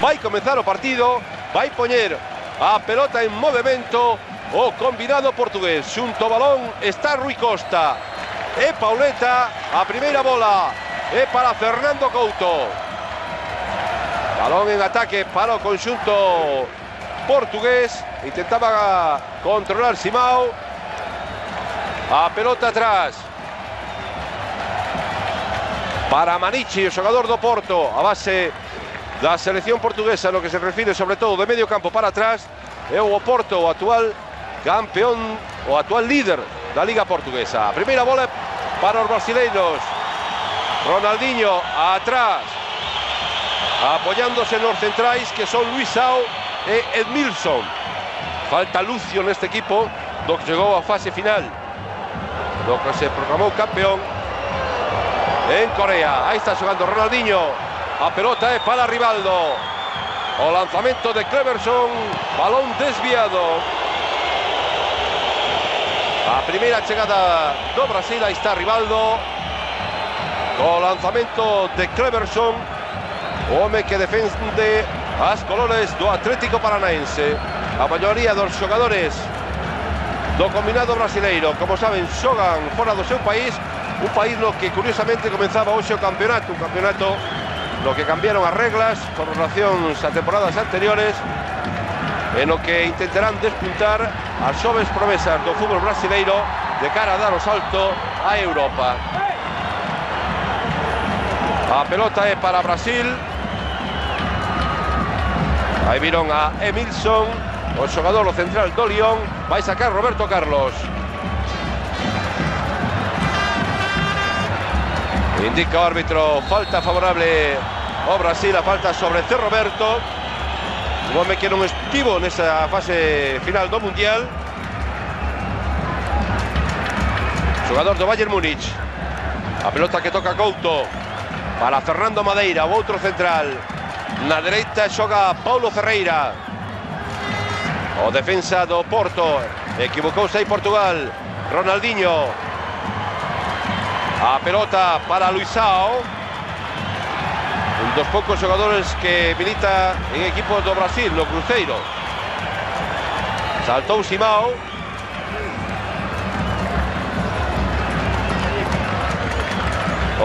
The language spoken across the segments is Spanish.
Vai comenzar o partido, vai poñer a pelota en movimento o combinado portugués. Xunto ao balón está Rui Costa e Pauleta. A primeira bola é para Fernando Couto. Balón en ataque para o conxunto portugués. Intentaba controlar Simao. A pelota atrás para Manichi, o xogador do Porto, a base da selección portuguesa no que se refire sobre todo de medio campo para atrás. É o Porto, o actual campeón, o actual líder da Liga Portuguesa. A primeira bola para os brasileiros. Ronaldinho atrás, apoyándose nos centrais que son Luisao e Edmilson. Falta Lucio neste equipo do que chegou a fase final, do que se proclamou campeón en Corea. Aí está xogando Ronaldinho. A pelota é para Rivaldo. O lanzamento de Cleverson, balón desviado. A primeira chegada do Brasil, aí está Rivaldo. O lanzamento de Cleverson, o home que defende as colores do Atlético Paranaense. A maioría dos xogadores do combinado brasileiro, como saben, xogan fora do seu país. Un país no que curiosamente comenzaba hoxe o campeonato. Un campeonato no que cambiaron as reglas con relación a temporadas anteriores, en lo que intentarán despuntar as xoves promesas do fútbol brasileiro de cara a dar o salto a Europa. A pelota é para Brasil. Aí viron a Emilson, o xogador o central do Lyon. Vai sacar Roberto Carlos. Indica o árbitro falta favorable ao Brasil, a falta sobre C. Roberto, un home que non estivo nesa fase final do Mundial. Xogador do Bayern Múnich. A pelota que toca Couto para Fernando Madeira, o outro central. Na dereita xoga Paulo Ferreira, o defensa do Porto. Equivocouse aí Portugal. Ronaldinho. A pelota para Luisao, un dos poucos xogadores que milita en equipos do Brasil, no Cruzeiro. Saltou Simao.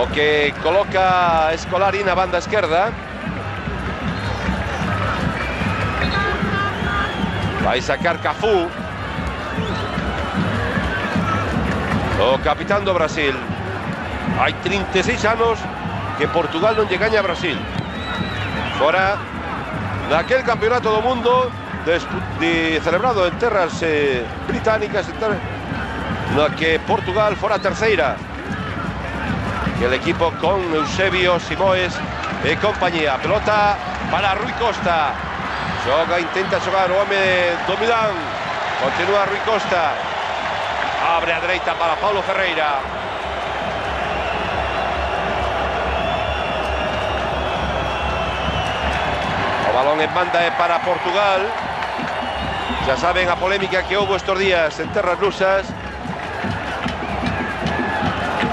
O que coloca Scolari na banda esquerda. Vai sacar Cafú, o capitán do Brasil. Hai 36 anos que Portugal non lle gaña a Brasil. Fora daquel campeonato do mundo celebrado en terras británicas, no que Portugal fora terceira. Que el equipo con Eusebio, Simoes e compañía. Pelota para Rui Costa. Xoga, intenta xogar o home do Milán. Continúa Rui Costa. Abre a dereita para Paulo Ferreira. O balón en banda é para Portugal. Xa saben a polémica que houve estes días en terras lusas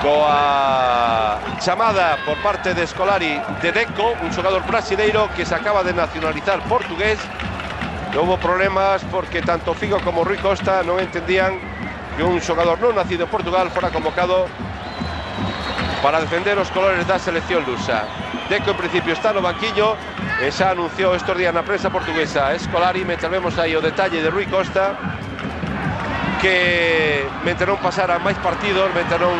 coa chamada por parte de Scolari de Deco, un xogador brasileiro que se acaba de nacionalizar portugués. Houve problemas porque tanto Figo como Rui Costa non entendían que un xogador non nacido en Portugal fora convocado para defender os colores da selección lusa. Deco en principio está no banquillo e xa anunciou estes días na prensa portuguesa Scolari, mentre vemos aí o detalle de Rui Costa, que mentre non pasara máis partidos, mentre non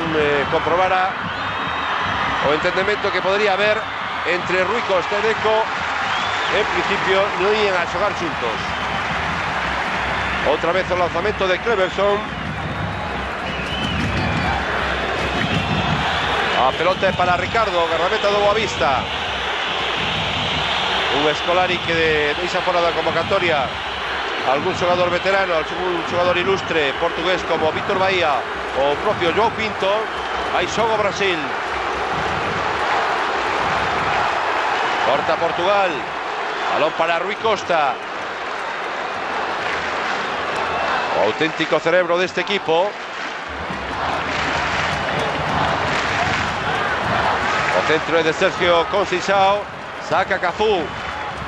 comprobara o entendemento que podría haber entre Rui Costa e Deco, en principio non ian a xogar xuntos. Outra vez o lanzamento de Cleverson. A pelota é para Ricardo, guardameta do Boavista. Un Scolari que deixa fora da convocatoria algún xogador veterano, algún xogador ilustre portugués como Vítor Bahía o propio João Pinto. Aí xoga o Brasil. Corta Portugal. Balón para Rui Costa. O auténtico cerebro deste equipo. O centro é de Sergio Conceição. Saca Cafú.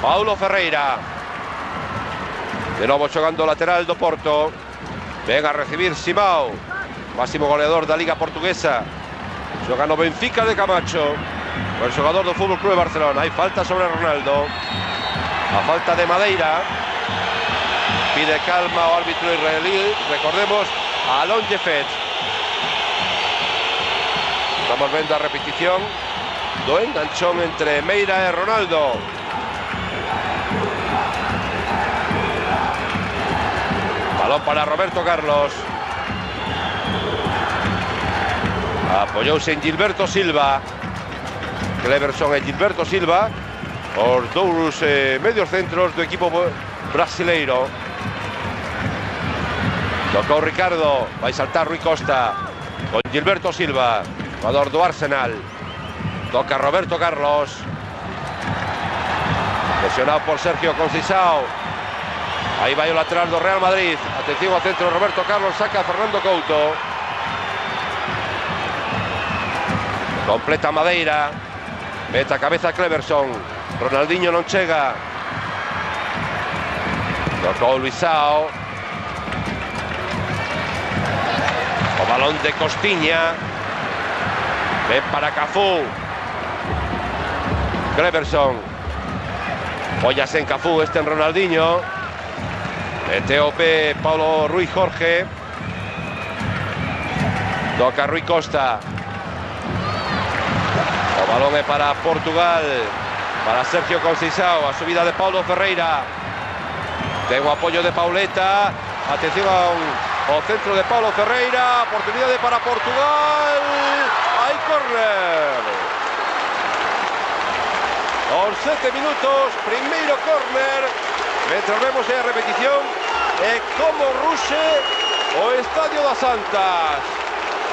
Paulo Ferreira. De nuevo jugando lateral do Porto. Venga a recibir Simão, máximo goleador da Liga Portuguesa. Jogando Benfica de Camacho, el jugador del Fútbol Club de Barcelona. Hay falta sobre Ronaldo. A falta de Madeira. Pide calma o árbitro israelí. Recordemos a Alon Jefet. Estamos viendo a repetición do enganchón entre Meira y Ronaldo. Balón para Roberto Carlos. Apoyouse en Gilberto Silva. Cleverson e Gilberto Silva, os dous medios centros do equipo brasileiro. Tocou Ricardo, vai saltar Rui Costa con Gilberto Silva, jugador do Arsenal. Toca Roberto Carlos, presionado por Sergio Conceição. Aí vai o lateral do Real Madrid. Atención ao centro, Roberto Carlos saca a Fernando Couto. Completa Madeira. Mete a cabeza Cleverson. Ronaldinho non chega. Tocou Luisao. O balón de Costiña. Ven para Cafú. Cleverson. Pollas en Cafú, este en Ronaldinho. Eteope Paulo Rui Jorge. Toca Rui Costa. O balón é para Portugal. Para Sergio Conceição. A subida de Paulo Ferreira. Ten o apoio de Pauleta. Atención ao centro de Paulo Ferreira. Oportunidade para Portugal. Hai córner. Aos 7 minutos, primeiro córner. Mientras vemos a repetición, como ruxe o Estadio das Antas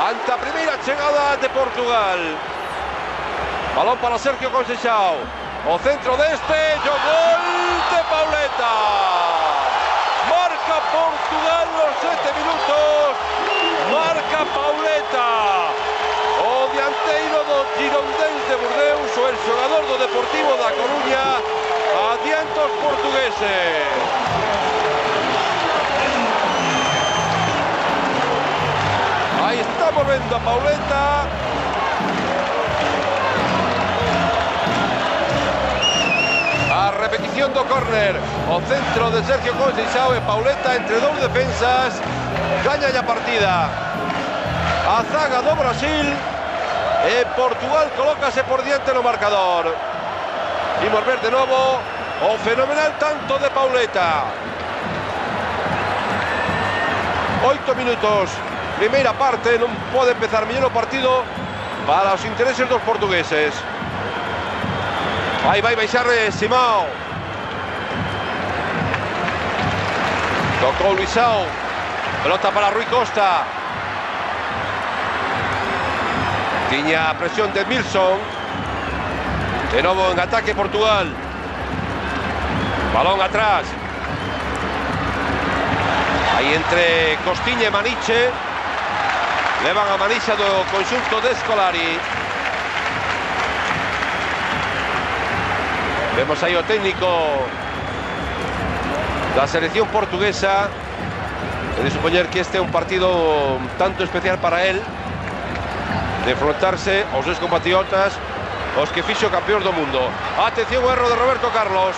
ante a primeira chegada de Portugal. Balón para Sergio Conceição. O centro deste e o gol de Pauleta. Marca Portugal nos 7 minutos. Marca Pauleta. O dianteiro do Girondins de Bordeus, o el xogador do Deportivo da Coruña, adianta os portugueses. Aí estamos vendo a Pauleta. A repetición do córner. O centro de Sergio Conceição e Pauleta entre dous defensas. Gaña a partida a zaga do Brasil. E Portugal colócase por diante no marcador. Imos ver de novo o fenomenal tanto de Pauleta. 8 minutos, primeira parte, non pode empezar mellor o partido para os intereses dos portugueses. Aí vai baixar Simão. Tocou Luisao. Pelota para Rui Costa. Tiña a presión de Milson. De novo en ataque Portugal. Balón atrás. Aí entre Costiña e Maniche. Levan a Maniche do conxunto de Scolari. Vemos aí o técnico da selección portuguesa. He de supoñer que este é un partido un tanto especial para él, de enfrontarse aos seus compatriotas, os que fixo campeón do mundo. Atención, o erro de Roberto Carlos.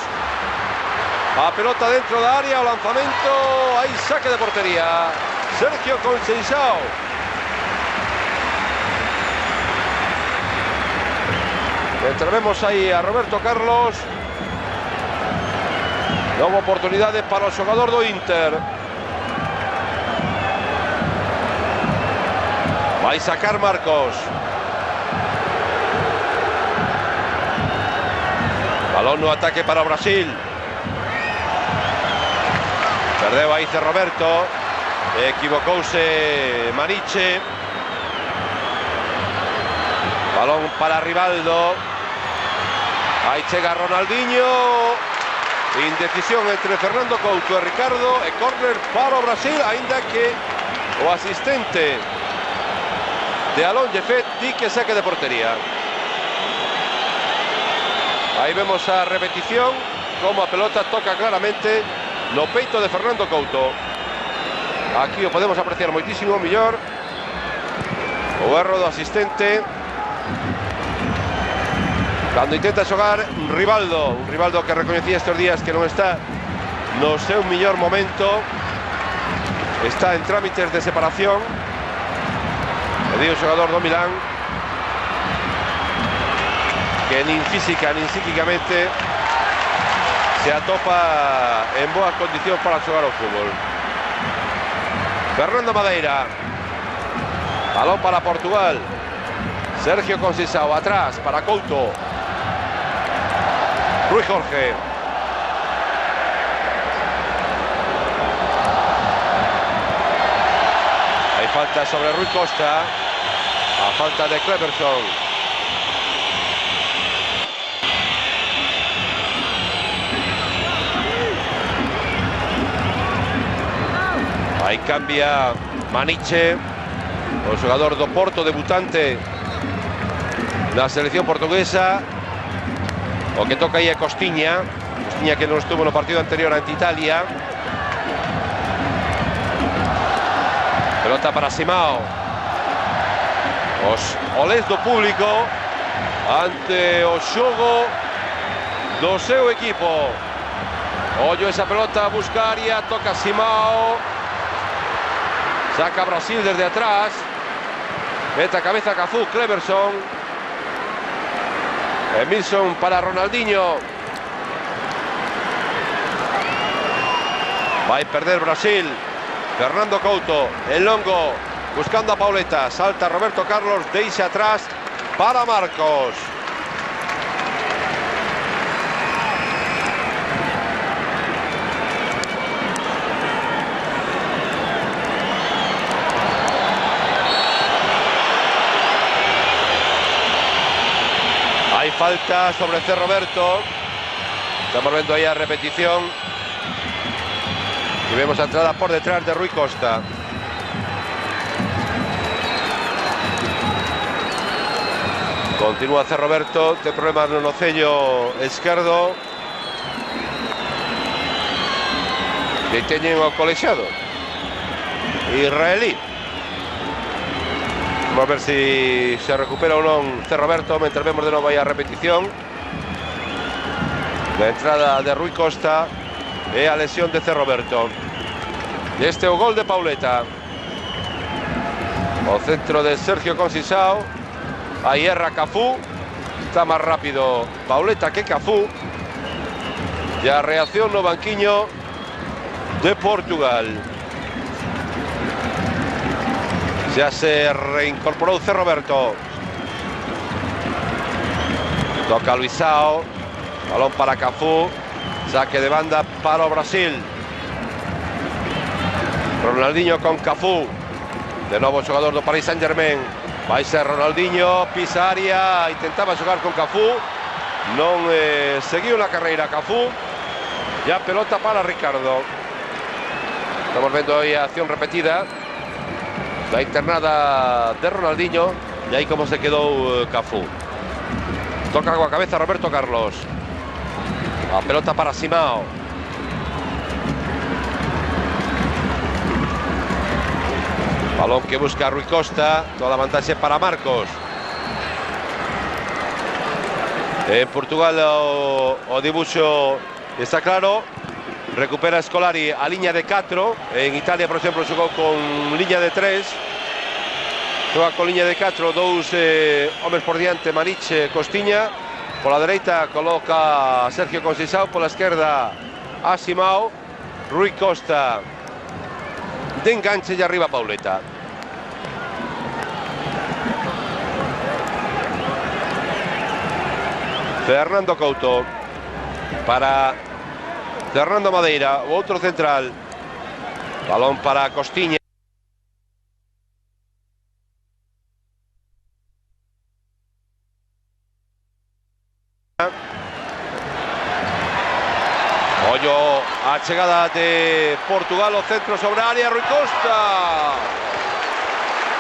A pelota dentro da área, o lanzamento, aí saque de portería. Sergio Conceição. Mientras vemos aí a Roberto Carlos. Nova oportunidade para o xogador do Inter. Vai sacar Marcos. Balón no ataque para o Brasil. Perdeu aí Roberto. Equivocouse Maniche. Balón para Rivaldo. Aí chega Ronaldinho. Indecisión entre Fernando Couto e Ricardo. E córner para o Brasil, aínda que o asistente de Alon Jefet di que saque de portería. Ahí vemos a repetición. como a pelota toca claramente no peito de Fernando Couto. Aquí o podemos apreciar moitísimo mellor o erro do asistente cando intenta xogar Rivaldo, un Rivaldo que recoñecía estes días que non está no seu mellor momento, está en trámites de separación, e di o xogador do Milán que nin física nin psíquicamente se atopa en boa condición para xogar o fútbol. Fernando Madeira, balón para Portugal, Sergio Conceição atrás para Couto, Rui Jorge, hay falta sobre Rui Costa, a falta de Cleverson. Aí cambia Maniche, o xogador do Porto, debutante na selección portuguesa. O que toca aí é Costiña que non estuvo no partido anterior ante Italia. Pelota para Simao. Os olés do público ante o xogo do seu equipo. Ollo esa pelota, busca área, toca Simao. Saca Brasil desde atrás. Mete a cabeza Cafú, Cleverson. Emilson para Ronaldinho. Va a perder Brasil. Fernando Couto, el longo, buscando a Pauleta. Salta Roberto Carlos, deixa atrás para Marcos. Hay falta sobre C. Roberto. Estamos viendo ahí a repetición. Y vemos la entrada por detrás de Rui Costa. Continúa C. Roberto. Ten problemas no nocello esquerdo. E teñen o colexiado israelí. Vamos a ver si se recupera ou non C. Roberto, mentre vemos de novo aí a repetición. La entrada de Rui Costa e a lesión de C. Roberto. Este é o gol de Pauleta. O centro de Sergio Conceição. Aí erra Cafú. Está máis rápido Pauleta que Cafú. E a reacción no banquiño de Portugal. Ya se reincorporó C. Roberto. Toca Luisao. Balón para Cafú. Saque de banda para o Brasil. Ronaldinho con Cafú. De novo xogador do Paris Saint-Germain. Vai ser Ronaldinho. Pisa área. Intentaba xogar con Cafú. Non seguiu na carreira Cafú. Ya pelota para Ricardo. Estamos vendo aí a acción repetida. La internada de Ronaldinho. Y ahí como se quedó Cafú. Toca a cabeza Roberto Carlos. La pelota para Simao. Balón que busca Rui Costa. Toda la vantaxe para Marcos. En Portugal o dibuixo está claro. Recupera Scolari a línea de 4. En Italia, por exemplo, xogou con línea de 3. Xoga con línea de 4, dous homes por diante, Maniche, Costiña. Pola dereita coloca Sergio Conceição, pola esquerda a Simao. Rui Costa de enganche e arriba Pauleta. Fernando Couto para Fernando Madeira, o outro central. Balón para Costiña. Ollo a chegada de Portugal, o centro sobre a área, Rui Costa.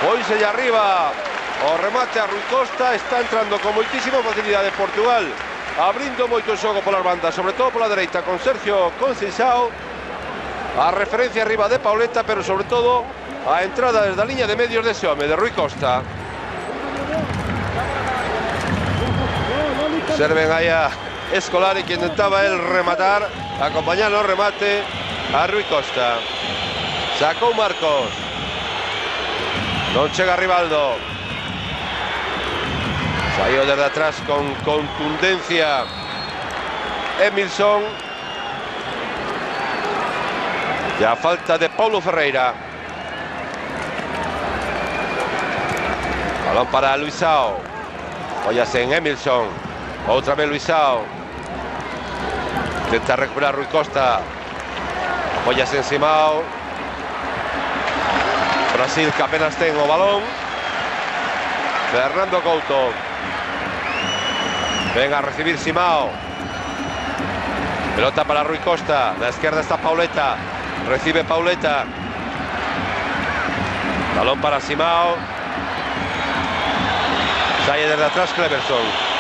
Poise allá arriba o remate a Rui Costa. Está entrando con moitísima facilidade Portugal abrindo moito o xogo polas bandas, sobre todo pola dereita, con Sergio Conceição, a referencia arriba de Pauleta, pero sobre todo a entrada desde a liña de medios dese home, de Rui Costa. Serven aí a Scolari, que intentaba el rematar, acompañar no remate a Rui Costa. Sacou Marcos, non chega Rivaldo, saiu desde atrás con contundencia Emilson. E a falta de Paulo Ferreira. Balón para Luisao. Óyase en Emilson. Outra vez Luisao. Intenta recuperar Rui Costa. Óyase en Simao. Brasil que apenas ten o balón. Fernando Couto. Venga a recibir Simao. Pelota para Rui Costa. Na esquerda está Pauleta. Recibe Pauleta. Balón para Simao. Sale desde atrás Cleverson.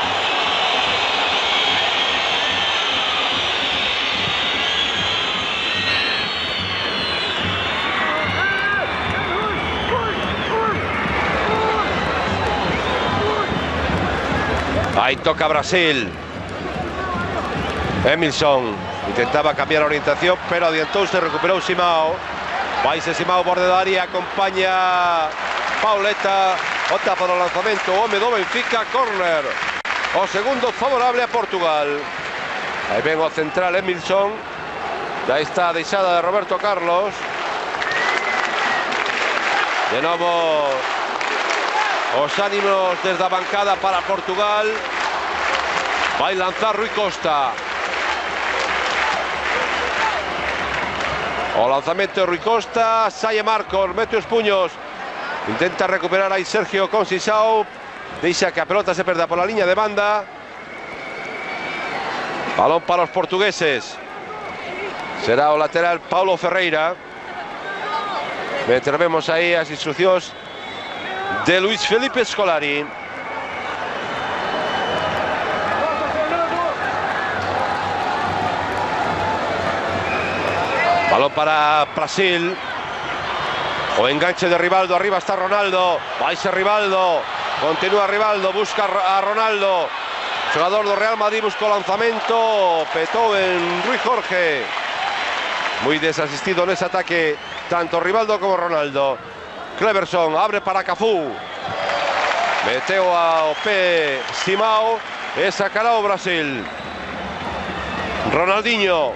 Ahí toca Brasil. Emilson intentaba cambiar a orientación, pero adiantouse, recuperou Simao. Vaise Simao, borde da área, acompaña Pauleta. O tapa do lanzamento, o home do Benfica, córner. O segundo favorable a Portugal. Aí ven o central Emilson. Ya está deixada de Roberto Carlos. De novo os ánimos desde a bancada para Portugal. Vai lanzar Rui Costa. O lanzamento de Rui Costa. Salle Marcos, mete os puños. Intenta recuperar aí Sergio Conceição. Deixa que a pelota se perda por la línea de banda. Balón para os portugueses. Será o lateral Paulo Ferreira. Vemos aí as instruccións de Luis Felipe Scolari. Balón para Brasil. O enganche de Rivaldo, arriba está Ronaldo. Vaise Rivaldo, continúa Rivaldo, busca a Ronaldo. Xogador do Real Madrid, buscou o lanzamento. Petou en Rui Jorge. Moi desasistido nese ataque tanto Rivaldo como Ronaldo. Cleverson abre para Cafú. Meteu ao pé Simao e sacará o Brasil. Ronaldinho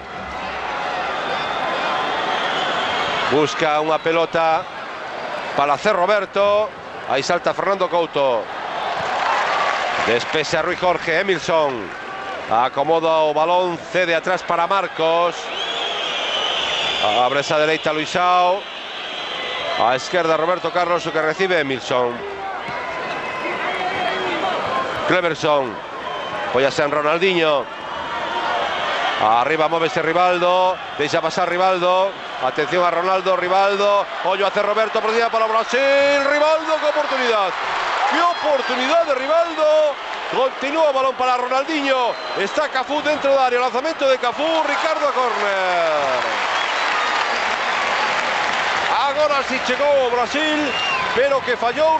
busca unha pelota para hacer Roberto. Aí salta Fernando Couto. Despese a Rui Jorge. Emilson acomoda o balón, cede atrás para Marcos. Abre esa dereita Luisao. A esquerda Roberto Carlos, o que recibe Emilson. Cleverson. Póyase en Ronaldinho. Arriba móvese Rivaldo. Deixa pasar Rivaldo. Atención a Ronaldo, Rivaldo. Ollo hace Roberto, oportunidad para Brasil. Rivaldo, qué oportunidad. ¡Qué oportunidad de Rivaldo! Continúa, balón para Ronaldinho. Está Cafú dentro del área. Lanzamiento de Cafú. Ricardo a córner. Agora sí chegou Brasil, pero que fallou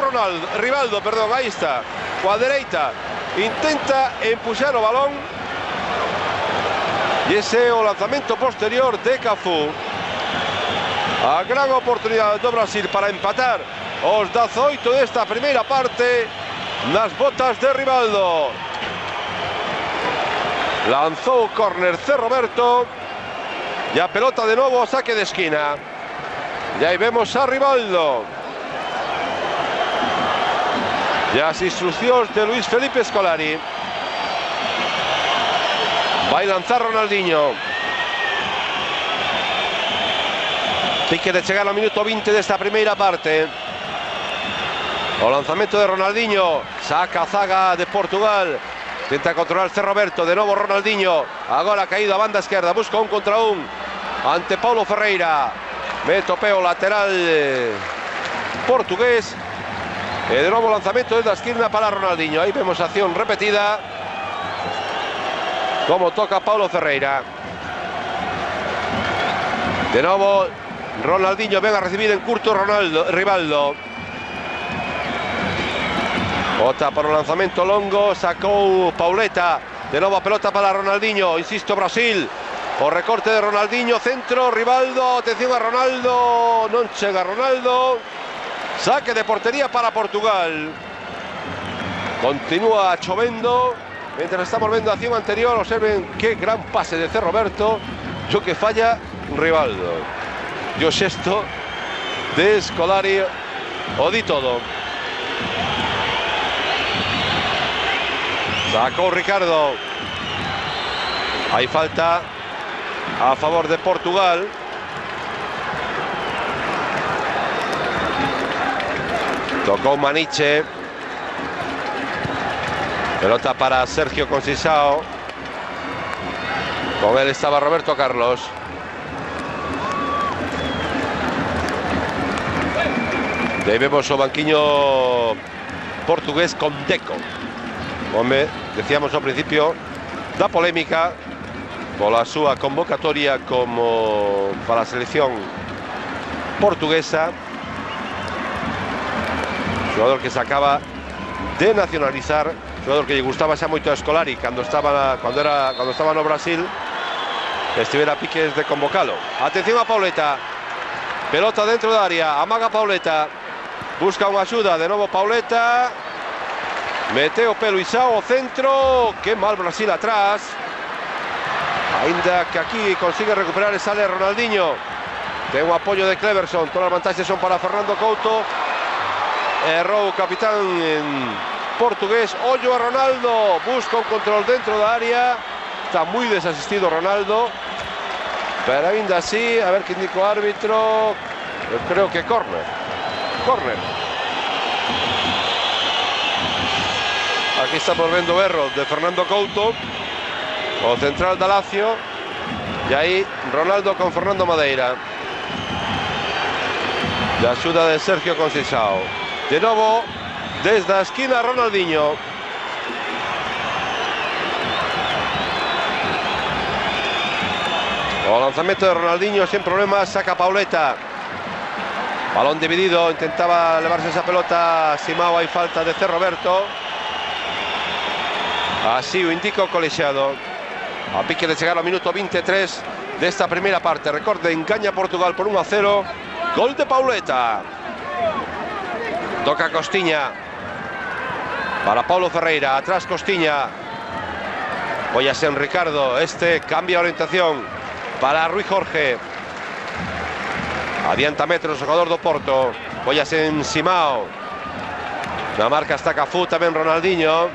Rivaldo, perdón, aí está. Coa dereita intenta empuxar o balón. E ese é o lanzamento posterior de Cafú. A gran oportunidade do Brasil para empatar os 18 desta primeira parte nas botas de Rivaldo. Lanzou o córner de Roberto e a pelota de novo a saque de esquina. E aí vemos a Rivaldo. E as instruccións de Luis Felipe Scolari. Vai lanzar Ronaldinho. Pique de chegar ao minuto 20 desta primeira parte. O lanzamento de Ronaldinho. Saca a zaga de Portugal. Intenta controlarse Roberto. De novo Ronaldinho. Agora caído a banda esquerda. Busca un contra un ante Paulo Ferreira. Mete o peo lateral portugués. E de novo lanzamento desde a esquina para Ronaldinho. Aí vemos a acción repetida. como toca Paulo Ferreira. De nuevo Ronaldinho, ven a recibir en curto Rivaldo. Bota por un lanzamiento longo, sacó Pauleta. De nuevo pelota para Ronaldinho, insisto, Brasil. O recorte de Ronaldinho, centro, Rivaldo, atención a Ronaldo, non chega Ronaldo. Saque de portería para Portugal. Continúa chovendo. Mientras estamos viendo acción anterior, observen qué gran pase de Zé Roberto. Yo que falla Rivaldo. Yo sexto de Scolari, o di todo. Sacó Ricardo. Hay falta a favor de Portugal. Tocó Maniche. Pelota para Sergio Conceição. Con él estaba Roberto Carlos. E vemos o banquiño portugués con Deco. Home, decíamos ao principio da polémica pola súa convocatoria como para a selección portuguesa. Xogador que se acaba de nacionalizar, xogador que lle gustaba xa moito a Scolari cando estaba no Brasil, estivera a piques de convocalo. Atención a Pauleta. Pelota dentro da área, amaga Pauleta. Busca unha axuda, de novo Pauleta. Mete o pé Luisao, o centro. Que mal Brasil atrás. Ainda que aquí consigue recuperar e sale Ronaldinho. Ten o apoio de Cleverson. Todas as vantaxes son para Fernando Couto. Errou o capitán en portugués. Ollo a Ronaldo. Busca un control dentro da área. Está moi desasistido Ronaldo. Pero ainda así, a ver que indica o árbitro. Eu creo que córner. Córner. Aquí estamos vendo o erro de Fernando Couto, o central da Lazio. E aí Ronaldo con Fernando Madeira. De axuda de Sergio Conceição. De novo, desde a esquina Ronaldinho. O lanzamento de Ronaldinho sin problemas, saca Pauleta. Balón dividido, intentaba levarse esa pelota Simao, hay falta de Zé Roberto. Así o indica o colexiado. A pique de chegar ao minuto 23 desta primeira parte. Recorde, engaña Portugal por 1-0. Gol de Pauleta. Toca Costiña. Para Paulo Ferreira, atrás Costiña. Póllase en Ricardo, este cambia orientación para Rui Jorge. Adianta metros o xogador do Porto. Póllase en Simao. Na marca está Cafú, tamén Ronaldinho.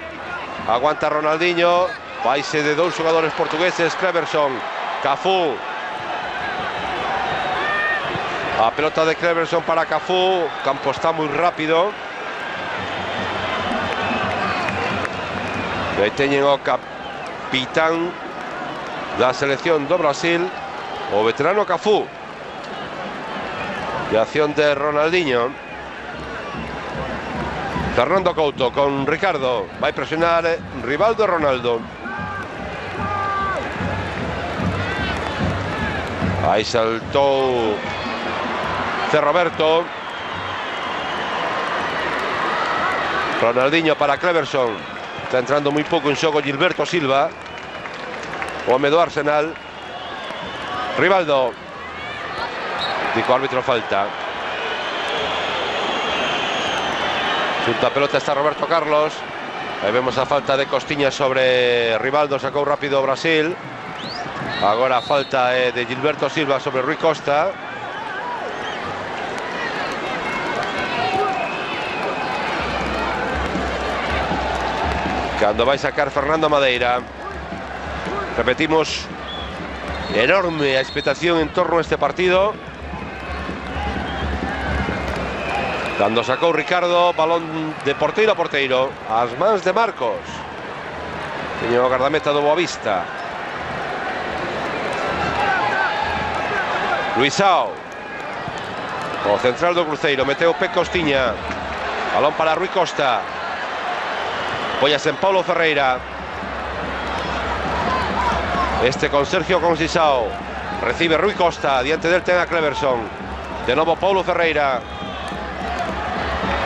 Aguanta Ronaldinho. Vaise de dous xogadores portugueses, Cleverson, Cafú. A pelota de Cleverson para Cafú. O campo está moi rápido. E aí teñen o capitán da selección do Brasil, o veterano Cafú. E acción de Ronaldinho. Fernando Couto con Ricardo. Vai presionar Rivaldo e Ronaldo. Aí saltou Zé Roberto. Ronaldinho para Cleverson. Está entrando moi pouco en xogo Gilberto Silva, o home do Arsenal. Rivaldo. Dico árbitro falta. Junto a pelota está Roberto Carlos. Aí vemos a falta de Costiña sobre Rivaldo. Sacou rápido Brasil. Agora a falta é de Gilberto Silva sobre Rui Costa. Cando vai sacar Fernando Madeira. Repetimos, enorme a expectación en torno a este partido. Cando sacou Ricardo, balón de porteiro a porteiro, ás mans de Marcos. Teño o gardameta do Boavista. Luisao. O central do Cruzeiro, meteu Pé Costiña. Balón para Rui Costa. Pollas en Paulo Ferreira. Con Sergio Conceição. Recibe Rui Costa. Diante del ten a Cleverson. De nuevo Paulo Ferreira.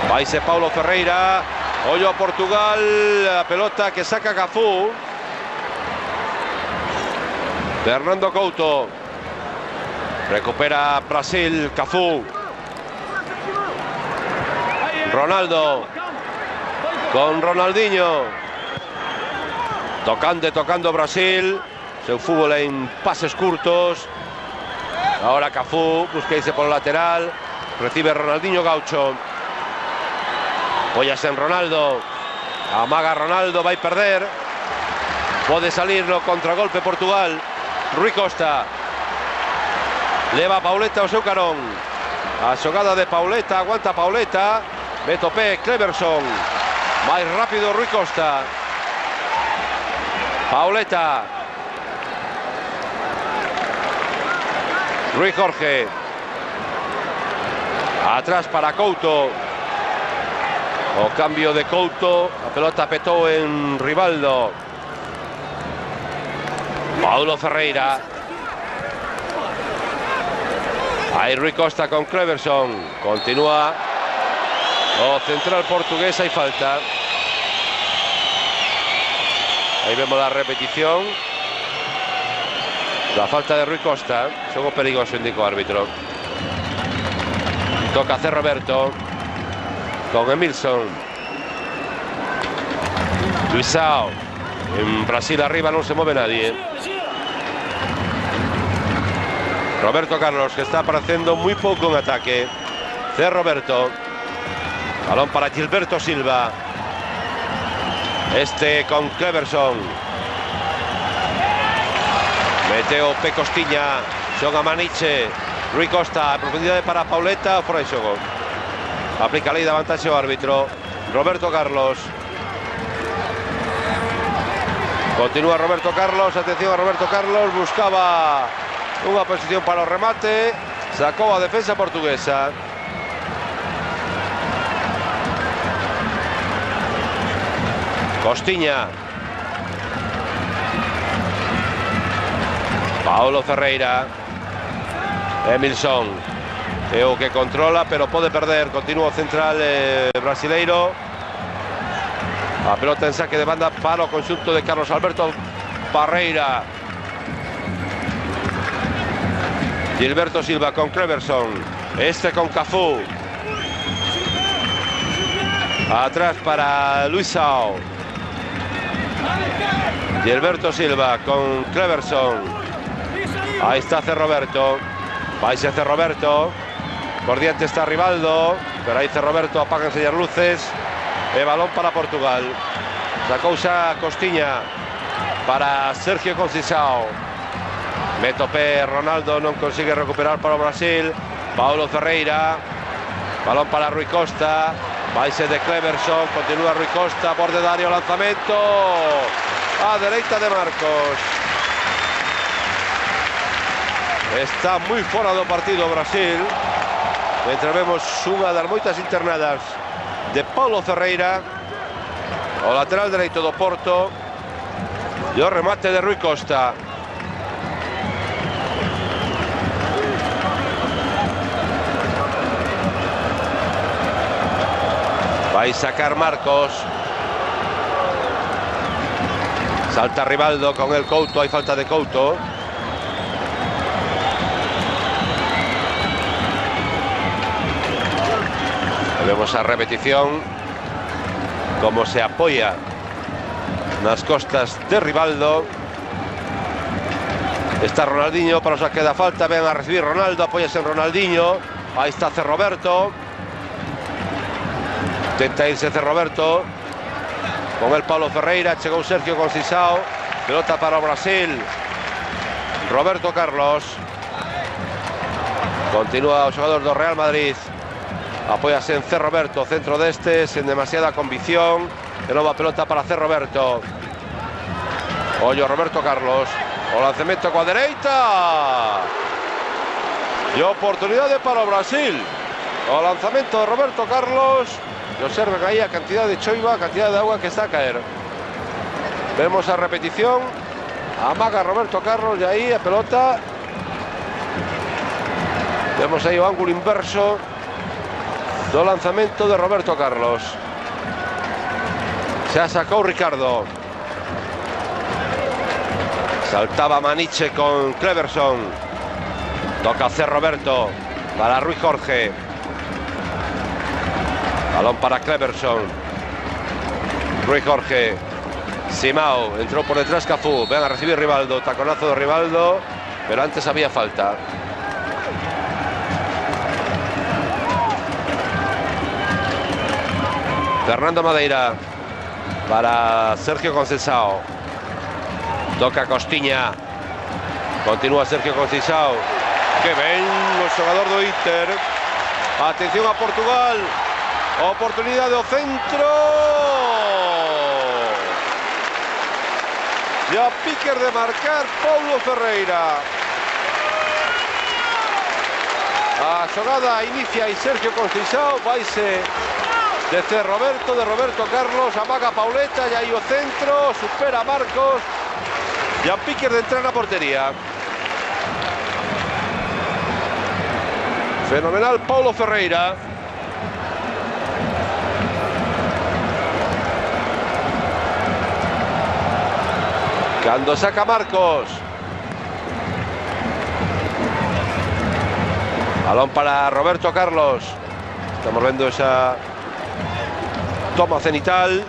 Va ese Paulo Ferreira. Ollo a Portugal. La pelota que saca Cafu. Fernando Couto. Recupera Brasil. Cafu. Ronaldo. Con Ronaldinho. Tocando Brasil. Seu fútbol en pases curtos. Ahora Cafu. Busca irse por el lateral. Recibe Ronaldinho Gaucho. Apoyas en Ronaldo. Amaga Ronaldo. Va a perder. Puede salirlo. Contragolpe Portugal. Rui Costa. Leva Pauleta o seu carón. A xogada de Pauleta. Aguanta Pauleta. Beto P. Cleverson. Más rápido Rui Costa. Pauleta. Rui Jorge. Atrás para Couto. O cambio de Couto. La pelota petó en Rivaldo. Paulo Ferreira. Ahí Rui Costa con Cleverson. Continúa. O central portuguesa y falta. Ahí vemos la repetición. La falta de Rui Costa. Juego peligroso, indicó el árbitro. Toca hacer Roberto. Con Emilson. Luisao. En Brasil arriba no se mueve nadie. Roberto Carlos, que está apareciendo muy poco en ataque. C. Roberto. Balón para Gilberto Silva. Con Cleverson. Meteo P. Costiña. Xoga Maniche. Rui Costa. Profundidad para Pauleta. Por ahí xogou. Aplica lei de avantaxe o árbitro. Roberto Carlos. Continúa Roberto Carlos. Atención a Roberto Carlos. Buscaba una posición para o remate. Sacou a defensa portuguesa. Costiña. Paulo Ferreira. Emilson. Creo que controla, pero puede perder. Continúa central brasileiro. La pelota en saque de banda para o conjunto de Carlos Alberto Parreira. Gilberto Silva con Cleverson. Con Cafu. Atrás para Luisao. Gilberto Silva con Cleverson. Ahí está C. Roberto. Ahí se hace Roberto. Por diante está Rivaldo. Pero ahí C. Roberto apaga enseñar luces. El balón para Portugal. Sacou xa Costiña para Sergio Conceição. Beto P. Ronaldo non consigue recuperar para o Brasil. Paulo Ferreira. Balón para Rui Costa. Vaise de Cleverson. Continúa Rui Costa. Borde de área o lanzamento. A dereita de Marcos. Está moi fora do partido Brasil. Mentre vemos unha das moitas internadas de Paulo Ferreira. O lateral dereito do Porto. E o remate de Rui Costa. Vai sacar Marcos. Salta Rivaldo con el Couto. Hay falta de Couto. Vemos a repetición. Cómo se apoya nas costas de Rivaldo. Está Ronaldinho para los que da falta. Ven a recibir Ronaldo. Apóyase en Ronaldinho. Ahí está C. Roberto. Intenta irse C. Roberto. Con el Paulo Ferreira. Llegó Sergio Conceição. Pelota para Brasil. Roberto Carlos. Continúa o xogador do Real Madrid. Apóyase en C. Roberto. Centro de sin demasiada convicción. De nuevo pelota para C. Roberto. Ollo Roberto Carlos. O lanzamiento coa dereita. Y oportunidade para o Brasil. O lanzamiento de Roberto Carlos. Y observen ahí a cantidad de choiva, cantidad de agua que está a caer. Vemos a repetición. Amaga Roberto Carlos e aí a pelota. Vemos aí o ángulo inverso do lanzamento de Roberto Carlos. Xa sacou Ricardo. Saltaba Maniche con Cleverson. Toca hacer Roberto para Rui Jorge. Balón para Cleverson. Rui Jorge. Simao. Entró por detrás Cafú. Ven a recibir Rivaldo. Taconazo de Rivaldo. Pero antes había falta. Fernando Madeira para Sergio Conceição. Toca Costiña. Continúa Sergio Conceição. Que ben o xogador do Inter. Atención a Portugal. Oportunidade do centro. E a piquer de marcar Paulo Ferreira. A xogada inicia e Sergio Conceição vaise de Roberto Carlos, amaga Pauleta e aí o centro, supera Marcos e a piquer de entrar na portería. Fenomenal Paulo Ferreira. Cando saca Marcos. Balón para Roberto Carlos. Estamos vendo esa toma cenital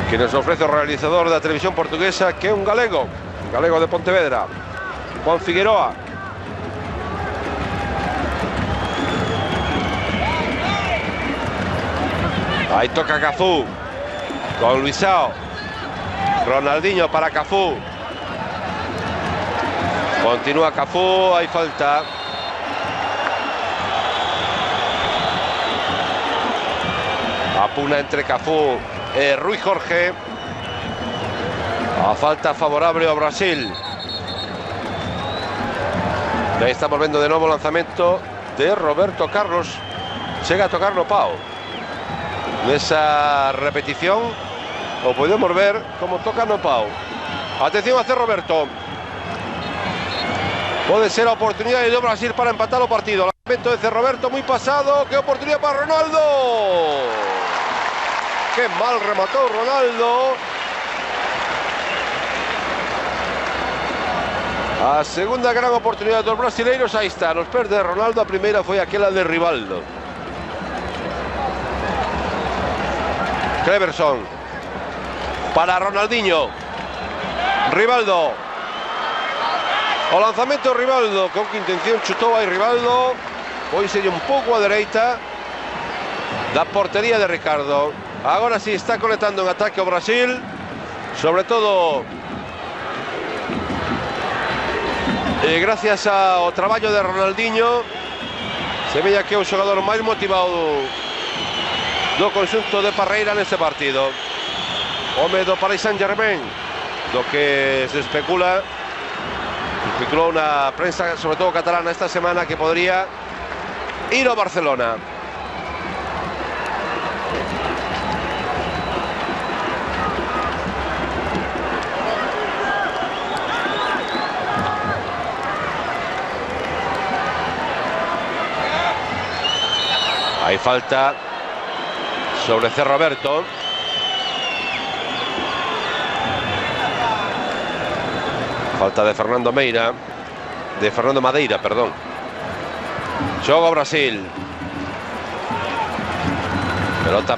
que nos ofrece o realizador da televisión portuguesa, que é un galego de Pontevedra, Juan Figueroa. Aí toca Cafú con Luisao. Ronaldinho para Cafú. Continúa Cafú, hay falta. Apuna entre Cafú e Rui Jorge. A falta favorable ao Brasil. E aí estamos vendo de novo o lanzamento de Roberto Carlos. Chega a tocar no pau. Nesa repetición o podemos ver como toca no pau. Atención a hacer Roberto. Pode ser a oportunidade do Brasil para empatar o partido. Lanzamento de Roberto moi pasado. Que oportunidade para Ronaldo. Que mal rematou Ronaldo. A segunda gran oportunidade dos brasileiros. Aí está, nos pés de Ronaldo. A primeira foi aquela de Rivaldo. Cleverson para Ronaldinho. Rivaldo. O lanzamento de Rivaldo. Con que intención chutou aí Rivaldo. Foi sería un pouco a dereita da portería de Ricardo. Agora sí está conectando en ataque o Brasil. Sobre todo gracias ao traballo de Ronaldinho. Se veía que é o xogador máis motivado do conxunto de Parreira neste partido. Home do Paris Saint-Germain, do que se especulou na prensa, sobre todo catalana, esta semana, que podría ir ao Barcelona. Hay falta sobre C. Roberto. Falta de Fernando Madeira, perdón. Xoga Brasil. Pelota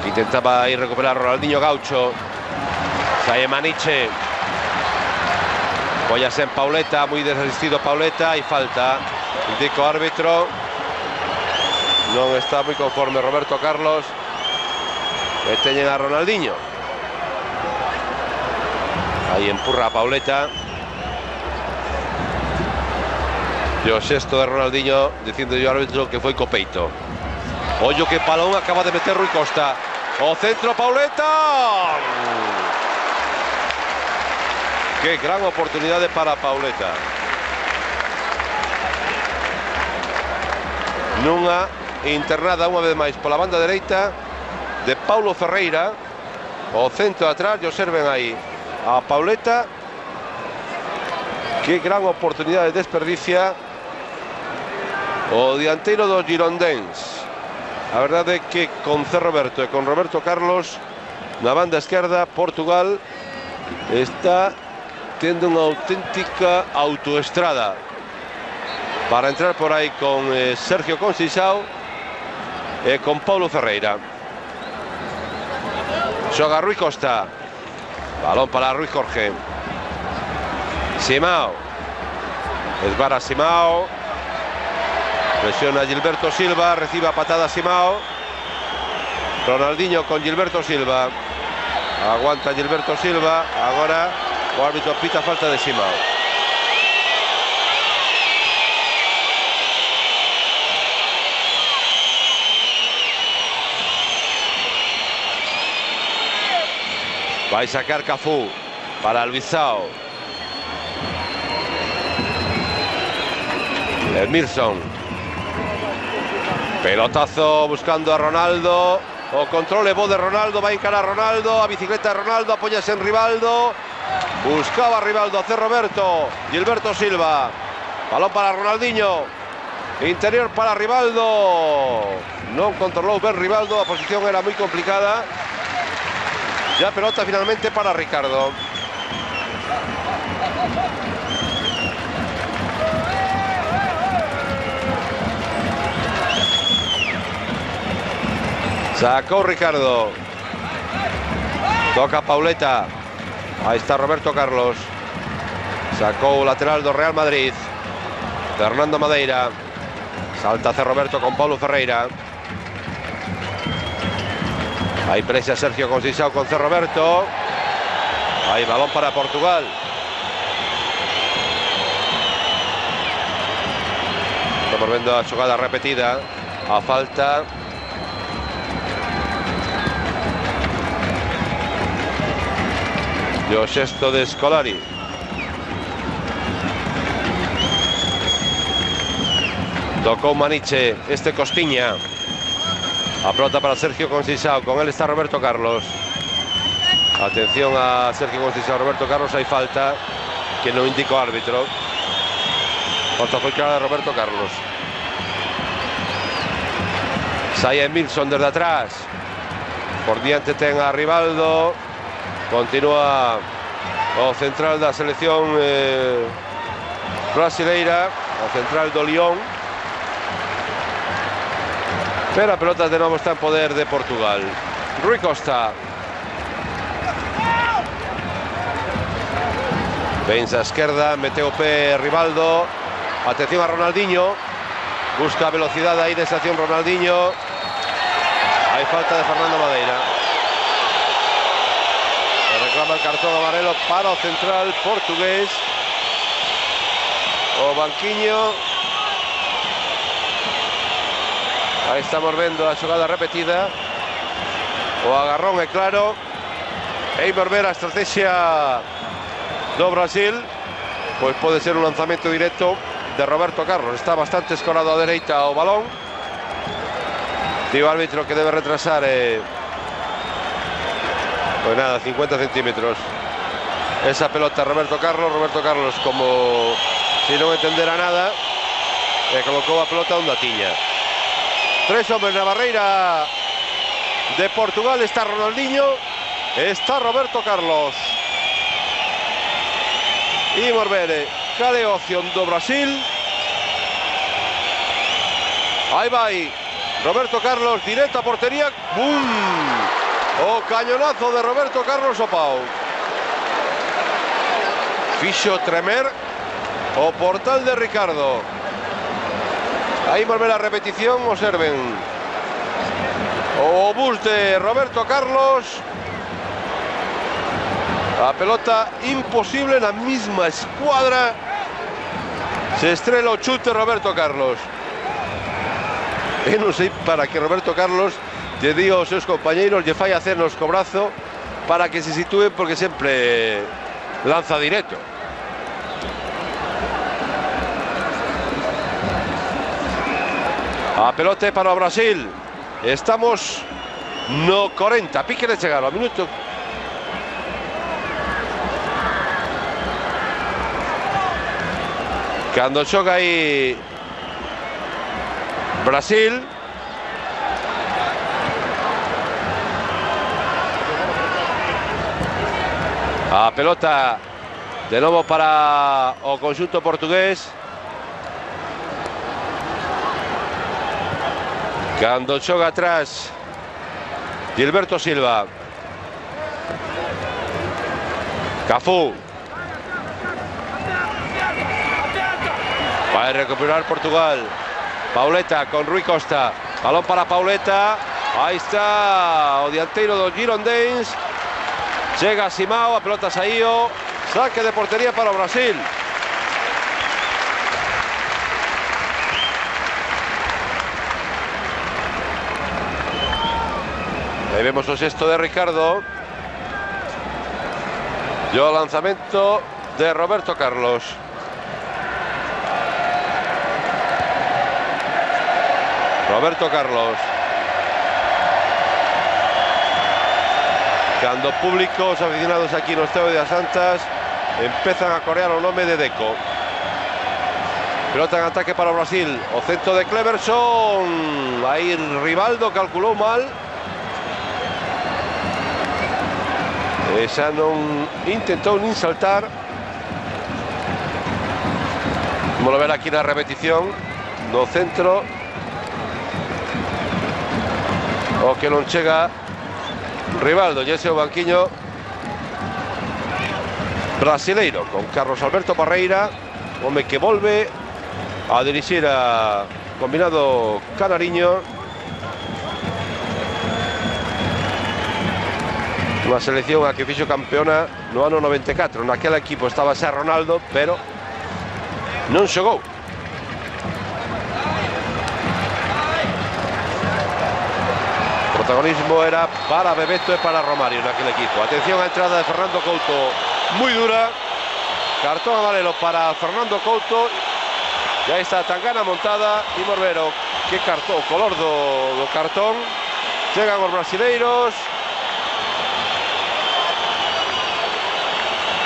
que intentaba ir recuperar Ronaldinho Gaucho. Sae Maniche. Apoyase en Pauleta, muy desistido Pauleta. Hay falta. Indica o árbitro. Non está moi conforme Roberto Carlos. E teñen a Ronaldinho. Aí empurra a Pauleta. E o xesto de Ronaldinho dicindo ao árbitro que foi co peito. Ollo que palón acaba de meter Rui Costa. O centro Pauleta. Que gran oportunidade para Pauleta. Nunha internada unha vez máis pola banda dereita de Paulo Ferreira. O centro atrás, e observen aí a Pauleta. Qué gran oportunidad de desperdicia o dianteiro dos Girondins. A verdade é que con C. Roberto e con Roberto Carlos na banda esquerda, Portugal está tendo unha auténtica autoestrada para entrar por aí con Sergio Conceição e con Paulo Ferreira. Xoga Rui Costa, balón para Rui Jorge. Simao, esvara Simao, presiona Gilberto Silva, recibe a patada Simao. Ronaldinho con Gilberto Silva, aguanta Gilberto Silva. Agora o árbitro pita falta de Simao. Va a sacar Cafú para Luisao. Emerson, pelotazo buscando a Ronaldo. O control é bo de Ronaldo, va a encarar Ronaldo, a bicicleta de Ronaldo, apóyase en Rivaldo. Buscaba a Rivaldo, hace Roberto. Gilberto Silva, balón para Ronaldinho, interior para Rivaldo. Non controlou ben Rivaldo, a posición era moi complicada. Ya pelota finalmente para Ricardo. Sacó Ricardo. Toca Pauleta. Ahí está Roberto Carlos. Sacó lateral do Real Madrid. Fernando Madeira. Salta hacia Roberto con Paulo Ferreira. Ahí presa Sergio Conceição con C. Roberto. Ahí balón para Portugal. Estamos vendo a xogada repetida. A falta e o xesto de Scolari. Tocou Maniche, este Costiña. A pelota para Sergio Conceição, con él está Roberto Carlos. Atención a Sergio Conceição, Roberto Carlos, hai falta que non indica o árbitro. Falta foi clara de Roberto Carlos. Sai Emerson desde atrás. Por diante ten a Rivaldo. Continúa o central da selección brasileira, o central do Lyon. Pero a pelota de novo está en poder de Portugal. Rui Costa. Pensa a esquerda, meteu o pé Rivaldo. Atención a Ronaldinho. Busca velocidade aí de estación Ronaldinho. Hai falta de Fernando Madeira. Reclama el cartón amarelo para o central portugués. O banquiño. Aí estamos vendo a xogada repetida. O agarrón é claro. E volver a estrategia do Brasil. Pois pode ser un lanzamento directo de Roberto Carlos. Está bastante escorado a dereita o balón. Digo árbitro que debe retrasar pues nada, 50 centímetros esa pelota Roberto Carlos como si non entendera nada, e colocou a pelota onde a tiña. Tres hombres na barreira de Portugal. Está Ronaldinho, está Roberto Carlos. Imos ver cal é a opción do Brasil. Aí vai Roberto Carlos, directo a portería. ¡Bum! O cañonazo de Roberto Carlos o pau. Fixo tremer o portal de Ricardo. Aí volve a repetición, observen. O bus de Roberto Carlos. A pelota imposible na mesma escuadra. Se estrela o chute Roberto Carlos. Eu non sei para que Roberto Carlos lle di aos seus compañeiros, lle fai hacernos co brazo para que se sitúen, porque sempre lanza directo. A pelota é para o Brasil. Estamos no 40, pique de chegar ao minuto. Cando xoga aí Brasil. A pelota de novo para o conxunto portugués. Cando xoga atrás Gilberto Silva. Cafú. Vai recuperar Portugal. Pauleta con Rui Costa. Balón para Pauleta. Aí está o dianteiro do Girondins. Chega Simao, a pelota saío. Saque de portería para o Brasil. Aí vemos o sexto de Ricardo. E o lanzamento de Roberto Carlos. Roberto Carlos. Cando público, os aficionados aquí no Estadio de Santas empezan a corear o nome de Deco. Pelota en ataque para o Brasil. O centro de Cleverson. Aí Rivaldo calculou mal. Xa non intentou nin saltar. Vamos a ver aquí na repetición. No centro. O que non chega Rivaldo. E ese o banquiño brasileiro con Carlos Alberto Parreira, home que volve a dirixir a combinado canariño. Unha selección a que fixo campeona no ano 94. Naquele equipo estaba xa Ronaldo, pero non xogou. O protagonismo era para Bebeto e para Romario naquele equipo. Atención á entrada de Fernando Couto, moi dura. Cartón amarelo para Fernando Couto. E aí está a tangana montada. Imos ver o que cartón, o color do cartón. Chegan os brasileiros.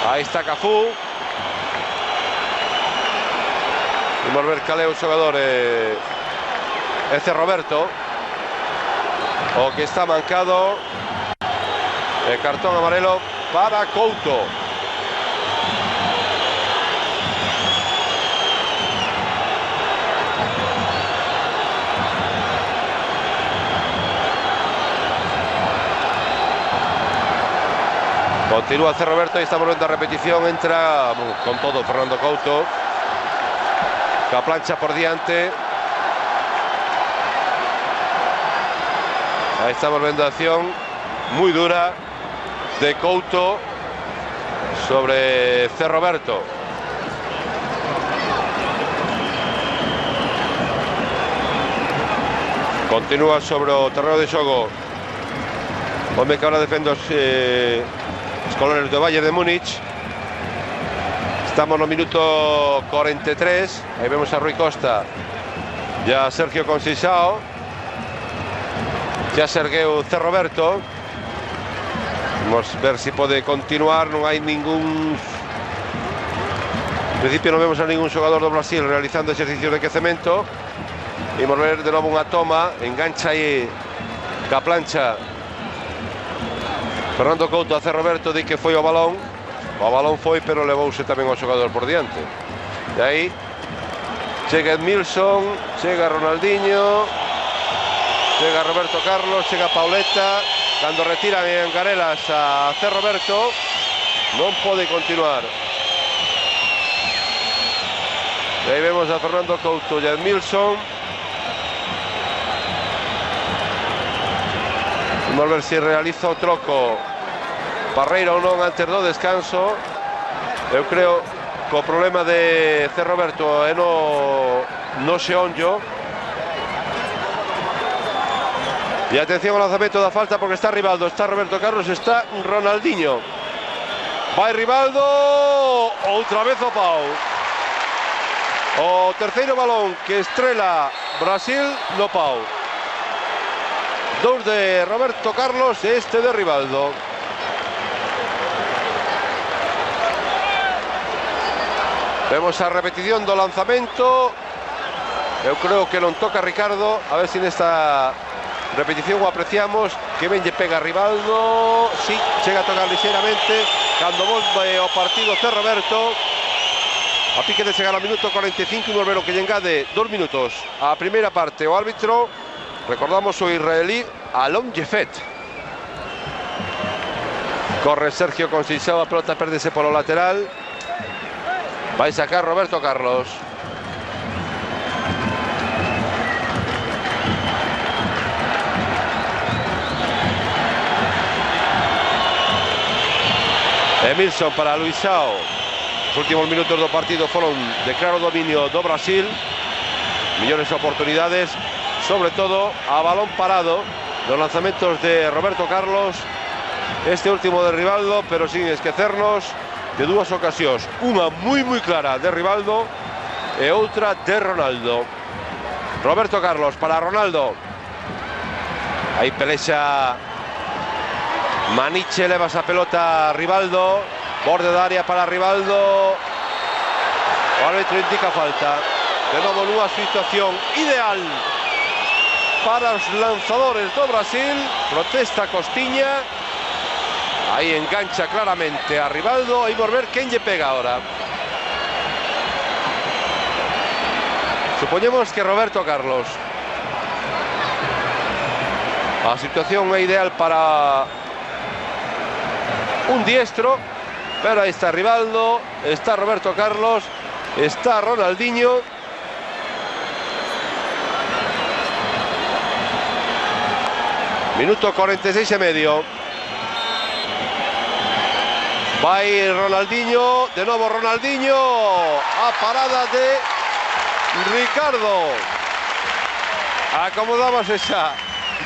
Aí está Cafú. Vamos ver cal é o xogador. Ese Roberto. O que está mancado. Cartón amarelo para Couto. Continúa C. Roberto y estamos viendo a repetición. Entra con todo Fernando Couto. La plancha por diante. Ahí estamos viendo acción muy dura de Couto sobre C. Roberto. Continúa sobre o terreno de xogo. Home que ahora defende os colores do Bayern de Múnich. Estamos no minuto 43. Aí vemos a Rui Costa e a Sergio Conceição. Ya se ergueu C. Roberto. Vamos ver si pode continuar. Non hai ningún... En principio non vemos a ningún xogador do Brasil realizando exercicios de quecemento. Imos ver de novo unha toma. Engancha aí ca plancha Fernando Couto a C. Roberto. Di que foi o balón. O balón foi, pero levouse tamén o xogador por diante. E aí chega Edmilson, chega Ronaldinho, chega Roberto Carlos, chega Pauleta. Cando retiran en Garelas a C. Roberto, non pode continuar. E aí vemos a Fernando Couto e a Edmilson. Vamos ver se realiza o troco Parreira ou non antes do descanso. Eu creo que o problema de C. Roberto é no xeonllo. E atención ao lanzamento da falta porque está Rivaldo, está Roberto Carlos, está Ronaldinho. Vai Rivaldo, outra vez o pau. O terceiro balón que estrela Brasil no pau. Dous de Roberto Carlos e este de Rivaldo. Vemos a repetición do lanzamento. Eu creo que non toca Ricardo. A ver se nesta repetición o apreciamos. Que ben lle pega a Rivaldo. Sí, chega a tocar ligeiramente. Cando volve o partido Zé Roberto. A pique de chegar ao minuto 45, un Olvero que lle engade 2 minutos a primeira parte. O árbitro, recordamos, o israelí Alon Jefet. Corre Sergio Conceição, a pelota perdese polo lateral. Vai sacar Roberto Carlos. Emilson para Luisao. Os últimos minutos do partido foron de claro dominio do Brasil. Millores oportunidades, sobre todo a balón parado. Los lanzamentos de Roberto Carlos. Este último de Rivaldo, pero sin esquecernos de dúas ocasións. Unha moi clara de Rivaldo e outra de Ronaldo. Roberto Carlos para Ronaldo. Aí pelexa Maniche, leva esa pelota a Rivaldo. Borde de área para Rivaldo. O árbitro indica falta. De novo nunha situación ideal para os lanzadores do Brasil. Protesta Costiña. Aí engancha claramente a Rivaldo. Aí por ver quen lle pega ahora. Supoñemos que Roberto Carlos. A situación é ideal para un diestro. Pero ahí está Rivaldo, está Roberto Carlos, está Ronaldinho. Minuto 46 e medio. Va a ir Ronaldinho, de nuevo Ronaldinho. A parada de Ricardo. Acomodamos esa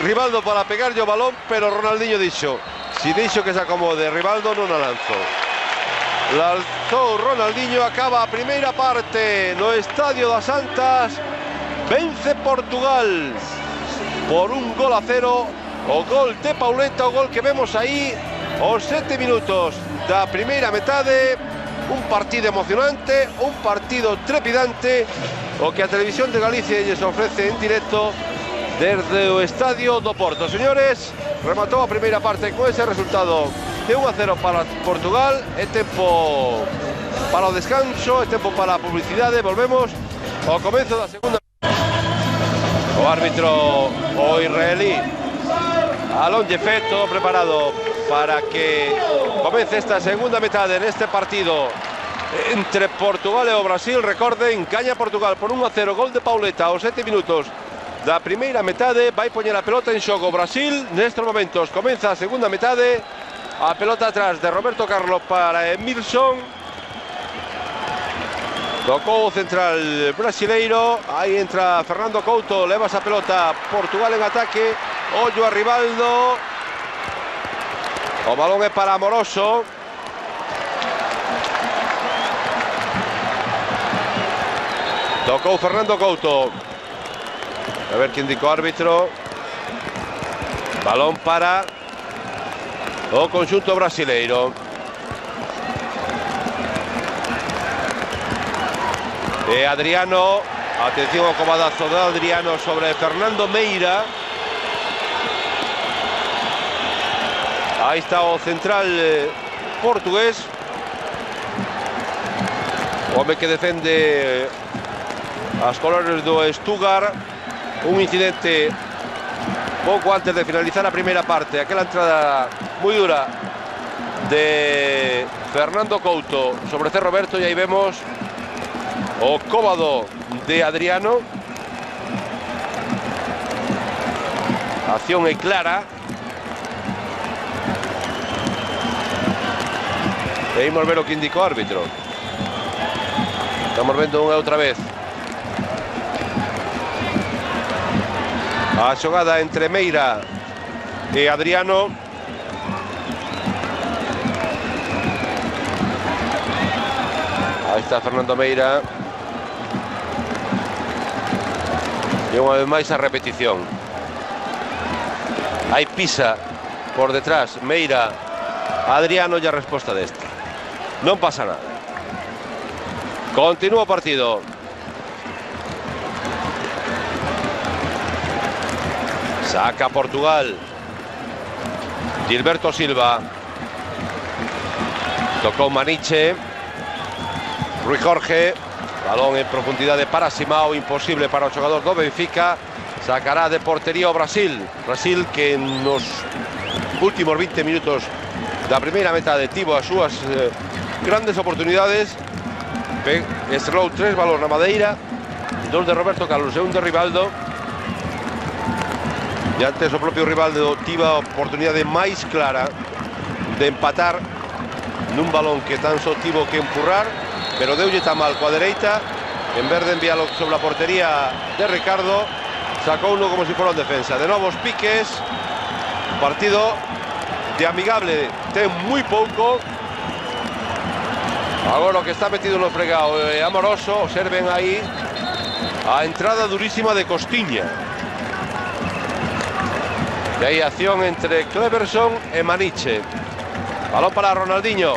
Rivaldo para pegarlle o balón, pero Ronaldinho dixo: si dixo que se acomode Rivaldo, non a lanzo. Lanzou Ronaldinho, acaba a primeira parte no Estadio das Antas. Vence Portugal por 1-0. O gol de Pauleta, o gol que vemos aí aos 7 minutos da primeira metade. Un partido emocionante, un partido trepidante, o que a Televisión de Galicia lles ofrece en directo desde o Estadio do Porto. Señores, rematou a primeira parte con ese resultado de 1-0 para Portugal. É tempo para o descanso, é tempo para a publicidade. Volvemos ao comezo da segunda. O árbitro, o israelí Alon Jefet, todo preparado para que comece esta segunda metade neste partido entre Portugal e o Brasil. Recorden, gaña Portugal por 1-0, gol de Pauleta aos 7 minutos da primeira metade. Vai poñer a pelota en xogo Brasil nestes momentos. Comeza a segunda metade. A pelota atrás de Roberto Carlos para Emilson. Tocou o central brasileiro. Aí entra Fernando Couto, leva esa pelota. Portugal en ataque. Ollo a Rivaldo. O balón é para Amoroso. Tocou Fernando Couto. A ver que indicou o árbitro. Balón para o conxunto brasileiro. E Adriano, atención ao comadazo de Adriano sobre Fernando Meira. Aí está o central portugués. O home que defende as colores do Stuttgart. Un incidente pouco antes de finalizar a primeira parte. Aquela entrada moi dura de Fernando Couto sobre Zé Roberto, e aí vemos o cóbado de Adriano. A acción é clara. E imos ver o que indicou o árbitro. Estamos vendo unha outra vez a xogada entre Meira e Adriano. Aí está Fernando Meira. E unha vez máis a repetición. Aí pisa por detrás Meira a Adriano, e a resposta deste: non pasa nada. Continúa o partido. Saca Portugal. Gilberto Silva. Tocó Maniche. Rui Jorge. Balón en profundidade para Simao. Imposible para o xogador do Benfica. Sacará de portería o Brasil. Brasil que nos últimos 20 minutos da primeira metade tivo as súas grandes oportunidades. Estrelou 3 balóns na madeira. 2 de Roberto Carlos e 1 de Rivaldo. E antes o propio Rivaldo tivo a oportunidade máis clara de empatar nun balón que tan só tivo que empurrar, pero deulle tan mal coa dereita, en vez de enviarlo sobre a portería de Ricardo, sacou uno como si fuera un defensa. De novos piques, partido de amigable ten moi pouco. Agora o que está metido no fregado é Amoroso. Observen aí a entrada durísima de Costiña. E aí acción entre Cleverson e Maniche. Balón para Ronaldinho.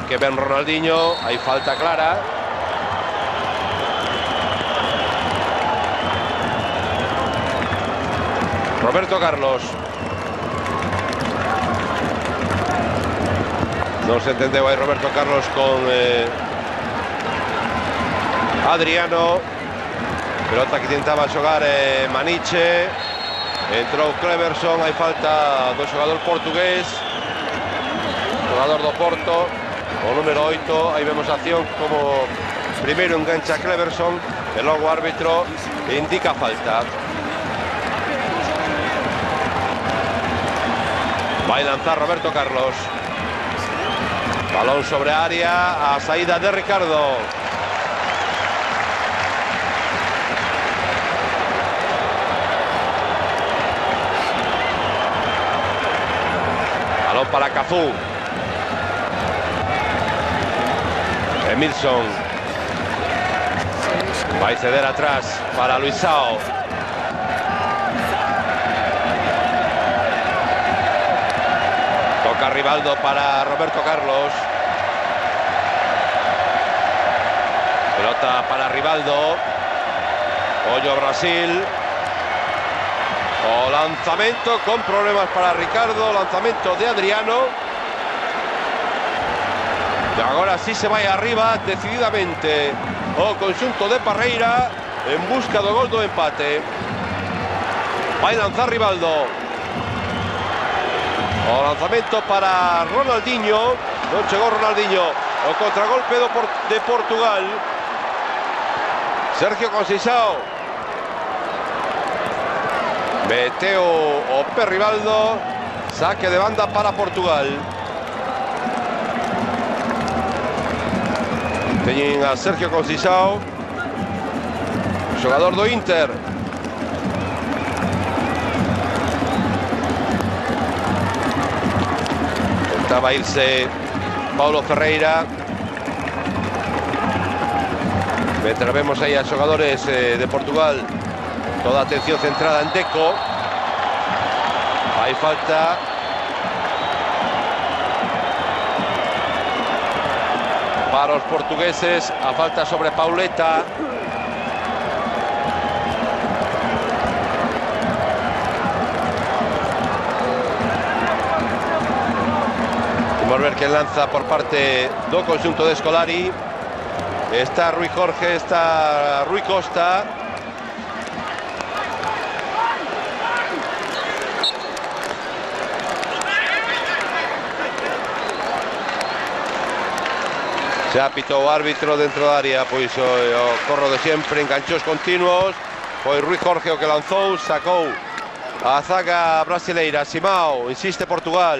Que ben Ronaldinho. Hai falta clara. Roberto Carlos. Non se entendeu aí Roberto Carlos con Adriano. Pelota que intentaba xogar Maniche. Entrou Cleverson, hai falta do xogador portugués, xogador do Porto, o número 8. Aí vemos a acción como primeiro engancha Cleverson e logo o árbitro indica falta. Vai lanzar Roberto Carlos. Balón sobre a área, a saída de Ricardo. Balón para Cafú. Emilson. Va a ceder atrás para Luisao. Toca Rivaldo para Roberto Carlos. Pelota para Rivaldo. Hoyo Brasil. O lanzamento con problemas para Ricardo. Lanzamento de Adriano. E agora sí se vai arriba decididamente o conxunto de Parreira en busca do gol do empate. Vai lanzar Rivaldo. O lanzamento para Ronaldinho. Non chegou Ronaldinho. O contragolpe de Portugal. Sergio Conceição. Meteu o pé Rivaldo. Saque de banda para Portugal. Teñen a Sergio Conceição, xogador do Inter. Tentaba irse Paulo Ferreira. Mientras vemos aí a xogadores de Portugal, toda a atención centrada en Deco. Hai falta. Para os portugueses, a falta sobre Pauleta. Vamos a ver quen lanza por parte do conxunto de Scolari. Está Rui Jorge, está Rui Costa. Se apitou o árbitro dentro da área, pois o corro de sempre, enganchos continuos. Foi Rui Jorge o que lanzou, sacou a zaga brasileira. Simao, insiste Portugal.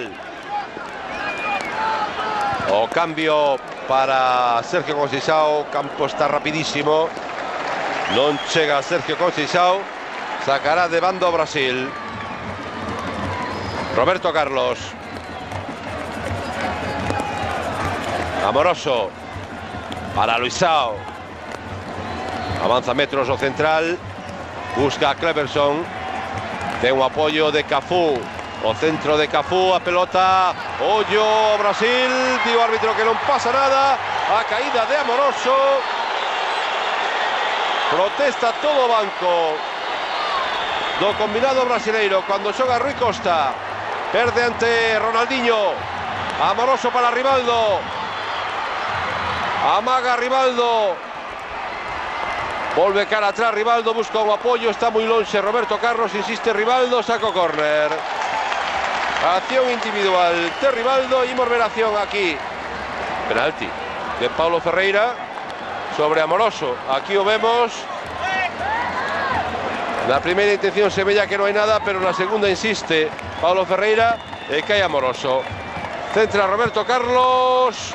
O cambio para Sergio Conceição. Campo está rapidísimo. Non chega Sergio Conceição. Sacará de bando Brasil. Roberto Carlos. Amoroso para Luisao. Avanza metros o central. Busca a Cleverson. Ten un apoio de Cafú. O centro de Cafú, a pelota. Hoyo Brasil. Di o árbitro que non pasa nada. A caída de Amoroso. Protesta todo o banco do combinado brasileiro cando xoga Rui Costa. Perde ante Ronaldinho. Amoroso para Rivaldo. Amaga Rivaldo. Volve cara atrás Rivaldo, busca un apoyo, está moi lonxe Roberto Carlos, insiste Rivaldo, saco córner. Acción individual de Rivaldo, imos ver acción aquí. Penalti de Paulo Ferreira sobre Amoroso. Aquí o vemos. La primera intención se veía que no hay nada, pero la segunda insiste Paulo Ferreira e cae Amoroso. Centra Roberto Carlos.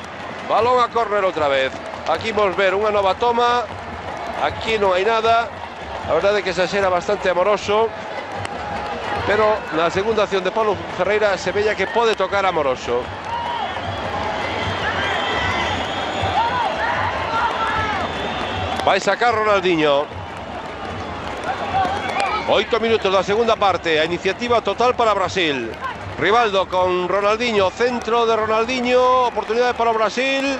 Balón a córner outra vez. Aquí vamos ver unha nova toma. Aquí non hai nada. A verdade é que exagera bastante Amoroso, pero na segunda acción de Paulo Ferreira se veía que pode tocar Amoroso. Vai sacar Ronaldinho. 8 minutos da segunda parte. A iniciativa total para Brasil. Rivaldo con Ronaldinho. Centro de Ronaldinho. Oportunidade para o Brasil.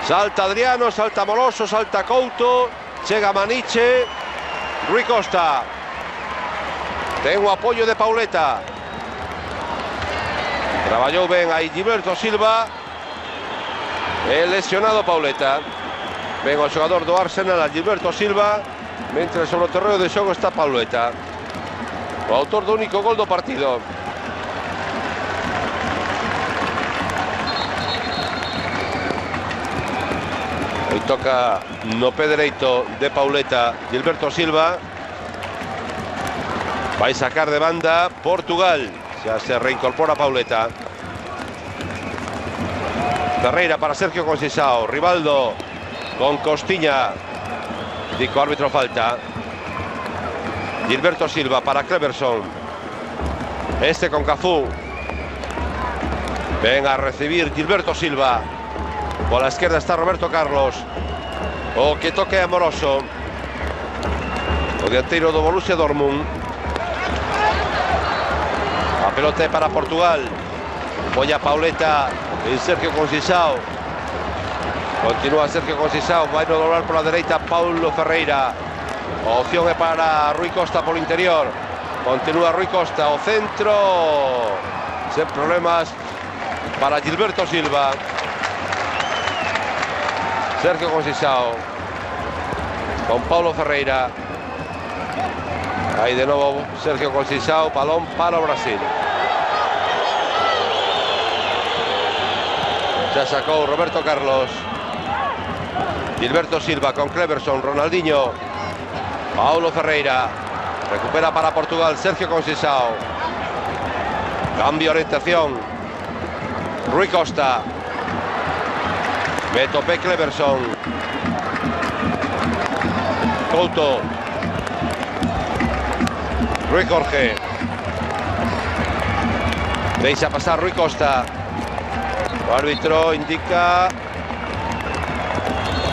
Salta Adriano, salta Amoroso, salta Couto. Chega Maniche. Rui Costa. Ten o apoio de Pauleta. Traballou ben aí Gilberto Silva. E lesionado Pauleta. Ben o xogador do Arsenal, a Gilberto Silva. Mentre sobre o terreo de xogo está Pauleta, o autor do único gol do partido. Aí toca no pé dereito de Pauleta Gilberto Silva. Vai sacar de banda Portugal. Xa se reincorpora Pauleta. Ferreira para Sergio Conceição. Rivaldo con Costiña. Dico árbitro falta. Gilberto Silva para Cleverson. Este con Cafú. Ven a recibir Gilberto Silva. Por la izquierda está Roberto Carlos. O que toque Amoroso. O dianteiro do Borussia Dortmund. A pelota é para Portugal. Apoia Pauleta en Sergio Conceição. Continúa Sergio Conceição, vai no doblar por la dereita Paulo Ferreira. A opción é para Rui Costa por interior. Continúa Rui Costa, o centro. Sen problemas para Gilberto Silva. Sergio Conceição con Paulo Ferreira. Aí de novo Sergio Conceição, balón para o Brasil. Ya sacou Roberto Carlos. Gilberto Silva con Cleverson, Ronaldinho. Paulo Ferreira. Recupera para Portugal Sergio Conceição. Cambio de orientación. Rui Costa. Metopé Cleverson. Couto. Rui Jorge. Deixa pasar Rui Costa. O árbitro indica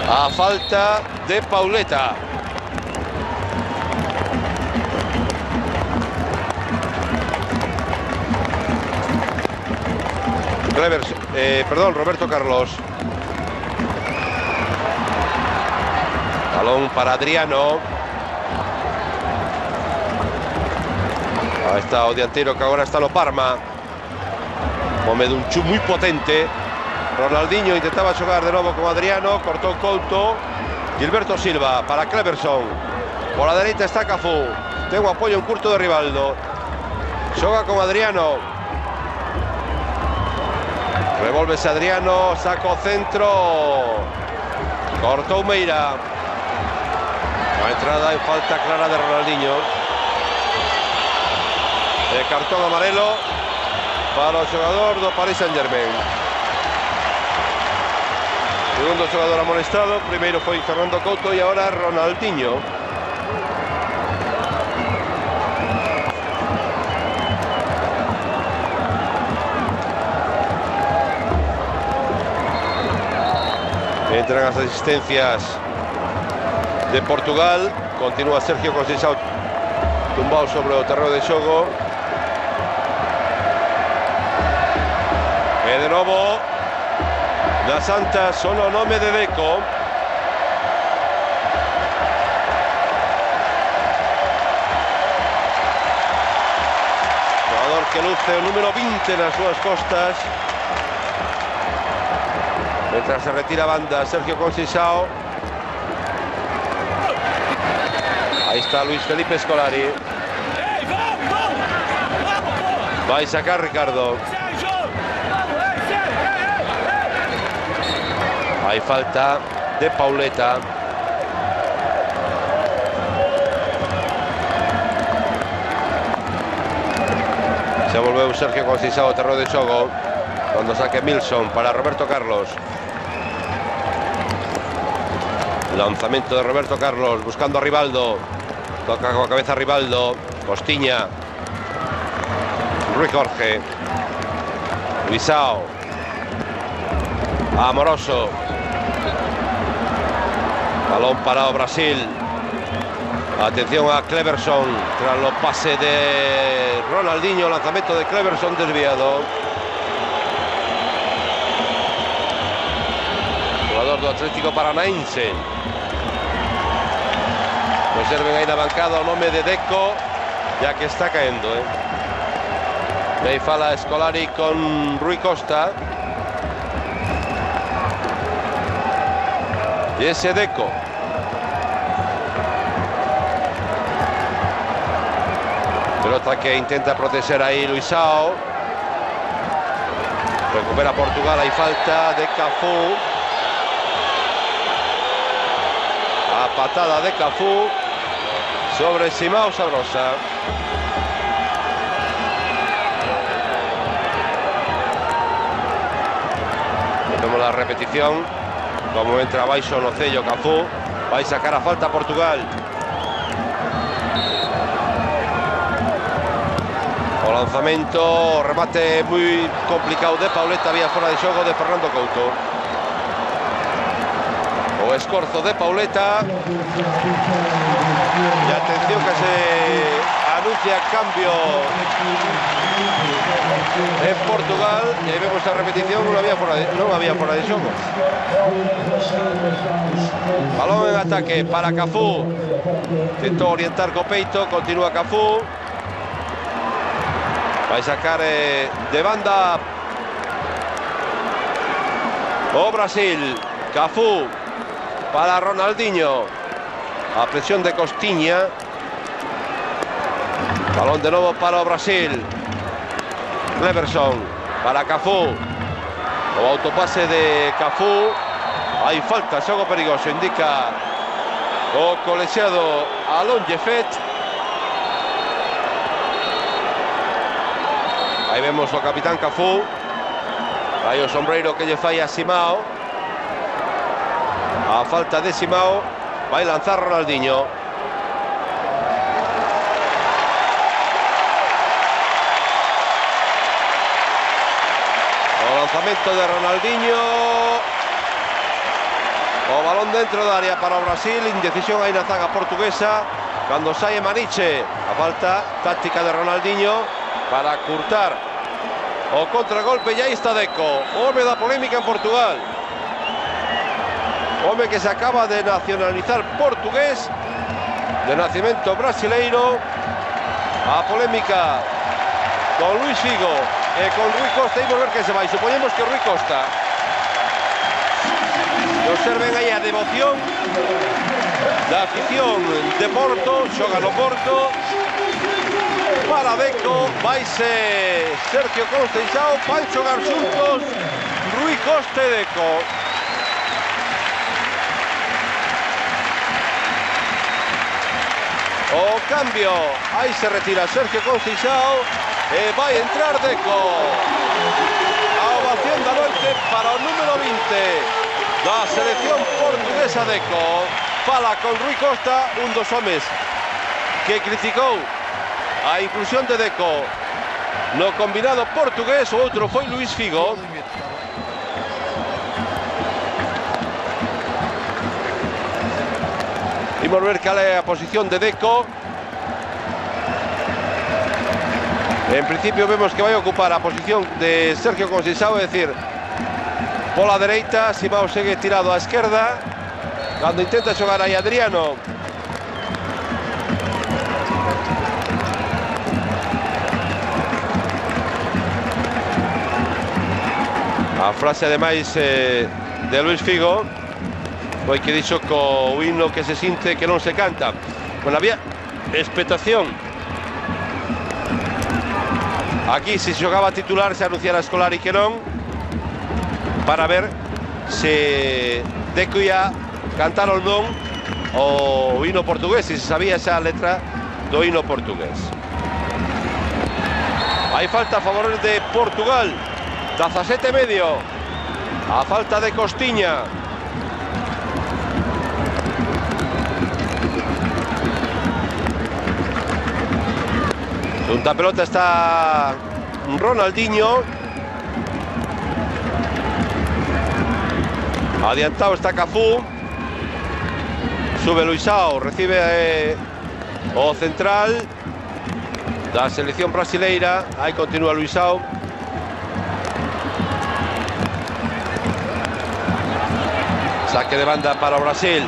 a falta de Pauleta. Roberto Carlos. Balón para Adriano. Aí está o dianteiro que agora está no Parma. Home dun chu moi potente. Ronaldinho intentaba xogar de novo con Adriano, cortou Couto. Gilberto Silva para Cleverson. Por la dereita está Cafú. Ten un apoio en curto de Rivaldo. Xoga con Adriano. Revolvese Adriano, saco centro. Cortou Meira. A entrada en falta clara de Ronaldinho. Cartón amarelo para o xogador do Paris Saint-Germain. Segundo xogador amonestado, primeiro foi Fernando Couto e agora Ronaldinho. Entran as asistencias de Portugal. Continúa Sergio Conceição tumbado sobre o terreo de xogo. E de novo na Santa son o nome de Deco. que luce o número 20 nas súas costas. Mientras se retira banda Sergio Conceição. Ahí está Luis Felipe Scolari. Va a sacar Ricardo. Hay falta de Pauleta. Se volveu Sergio Conceição ao terreno de xogo cando saque Milson para Roberto Carlos. Lanzamento de Roberto Carlos buscando a Rivaldo. Toca con a cabeza Rivaldo. Costiña. Rui Jorge. Luisao. Amoroso. Balón parado Brasil. Atención a Cleverson tras los pases de Ronaldinho. Lanzamiento de Cleverson desviado. Jugador do Atlético Paranaense. Observen aí na bancada o nome de Deco, ya que está caendo. Aí fala Scolari con Rui Costa. Y ese Deco. Pelota que intenta proteger ahí Luisao. Recupera Portugal, hay falta de Cafú. A patada de Cafú sobre Simão Sabrosa. Vemos la repetición. Como entra baixo no cello Cafú. Va a sacar a falta Portugal. O lanzamento, remate muy complicado de Pauleta, vía fuera de xogo de Fernando Couto. O escorzo de Pauleta. Y atención que se anuncia cambio en Portugal. Y ahí vemos la repetición, no había fuera de xogo. Balón en ataque para Cafú. Intentó orientar Copeito, continúa Cafú. Va a sacar de banda o Brasil. Cafú para Ronaldinho. A presión de Costiña. Balón de nuevo para o Brasil. Cleverson para Cafú. O autopase de Cafú. Hay falta, xogo perigoso, indica o colegiado Alon Jeffet. Ahí vemos o capitán Cafú. Aí o sombreiro que lle fai a Simão. A falta de Simão. Vai lanzar Ronaldinho. O lanzamento de Ronaldinho. O balón dentro da área para o Brasil. Indecisión aí na zaga portuguesa. Cando sae Maniche. A falta táctica de Ronaldinho para curtar o contragolpe. Y ahí está Deco. Home da polémica en Portugal. Home que se acaba de nacionalizar portugués, de nacimiento brasileiro. A polémica con Luis Figo e con Rui Costa. Y volver que se vai. Suponemos que Rui Costa. Y observen aí a devoción da afición de Porto. Xoga no Porto. Para Deco, vaise Sergio Conceição, van xogar xuntos Rui Costa e Deco. O cambio, aí se retira Sergio Conceição e vai entrar Deco. A ovación da noite para o número 20 da selección portuguesa. Deco fala con Rui Costa, un dos homes que criticou a inclusión de Deco no combinado portugués. O outro foi Luis Figo. Imos ver cal é a posición de Deco. En principio vemos que vai ocupar a posición de Sergio Conceição, é dicir, pola dereita. Simão segue tirado á esquerda. Cando intenta xogar aí Adriano. A frase ademais de Luis Figo, foi que dixo co himno que se sinte que non se canta. Bueno, había expectación. Aquí se xogaba titular, se anunciara Scolari que non, para ver se Deco ia cantar ou non o himno portugués, se sabía esa letra do himno portugués. Hai falta a favor de Portugal, 17,5. A falta de Costiña. Junta pelota está Ronaldinho. Adiantado está Cafú. Sube Luisao, recibe o central da selección brasileira. Aí continúa Luisao. Saque de banda para o Brasil.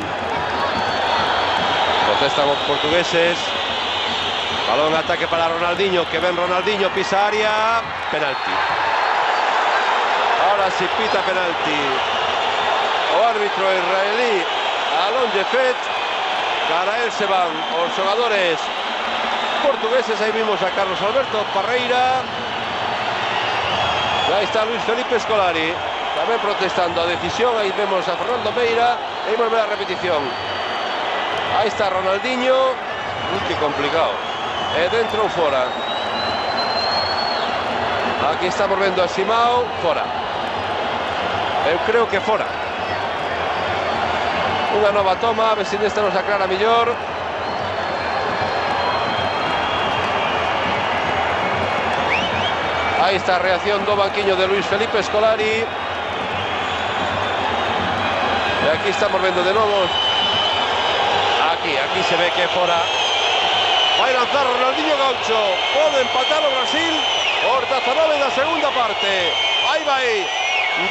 Protestan os portugueses. Balón, ataque para Ronaldinho, que ven Ronaldinho, pisa área, penalti. Ahora sí pita penalti. O árbitro israelí, Alon Jefet. Cara a él se van os xogadores portugueses. Aí vimos a Carlos Alberto Parreira. E aí está Luis Felipe Scolari, tamén protestando a decisión. Aí vemos a Fernando Meira. E vamos ver a repetición. Aí está Ronaldinho. Que complicado. Dentro ou fora. Aquí estamos vendo a Simao. Fora. Eu creo que fora. Unha nova toma, a ver se nesta nos aclara mellor. Aí está a reacción do banquiño de Luis Felipe Scolari. E aquí estamos vendo de novo. Aquí se ve que fora. Vai lanzar Ronaldinho Gaucho. Pode empatar o Brasil. Por 19 da segunda parte. Aí vai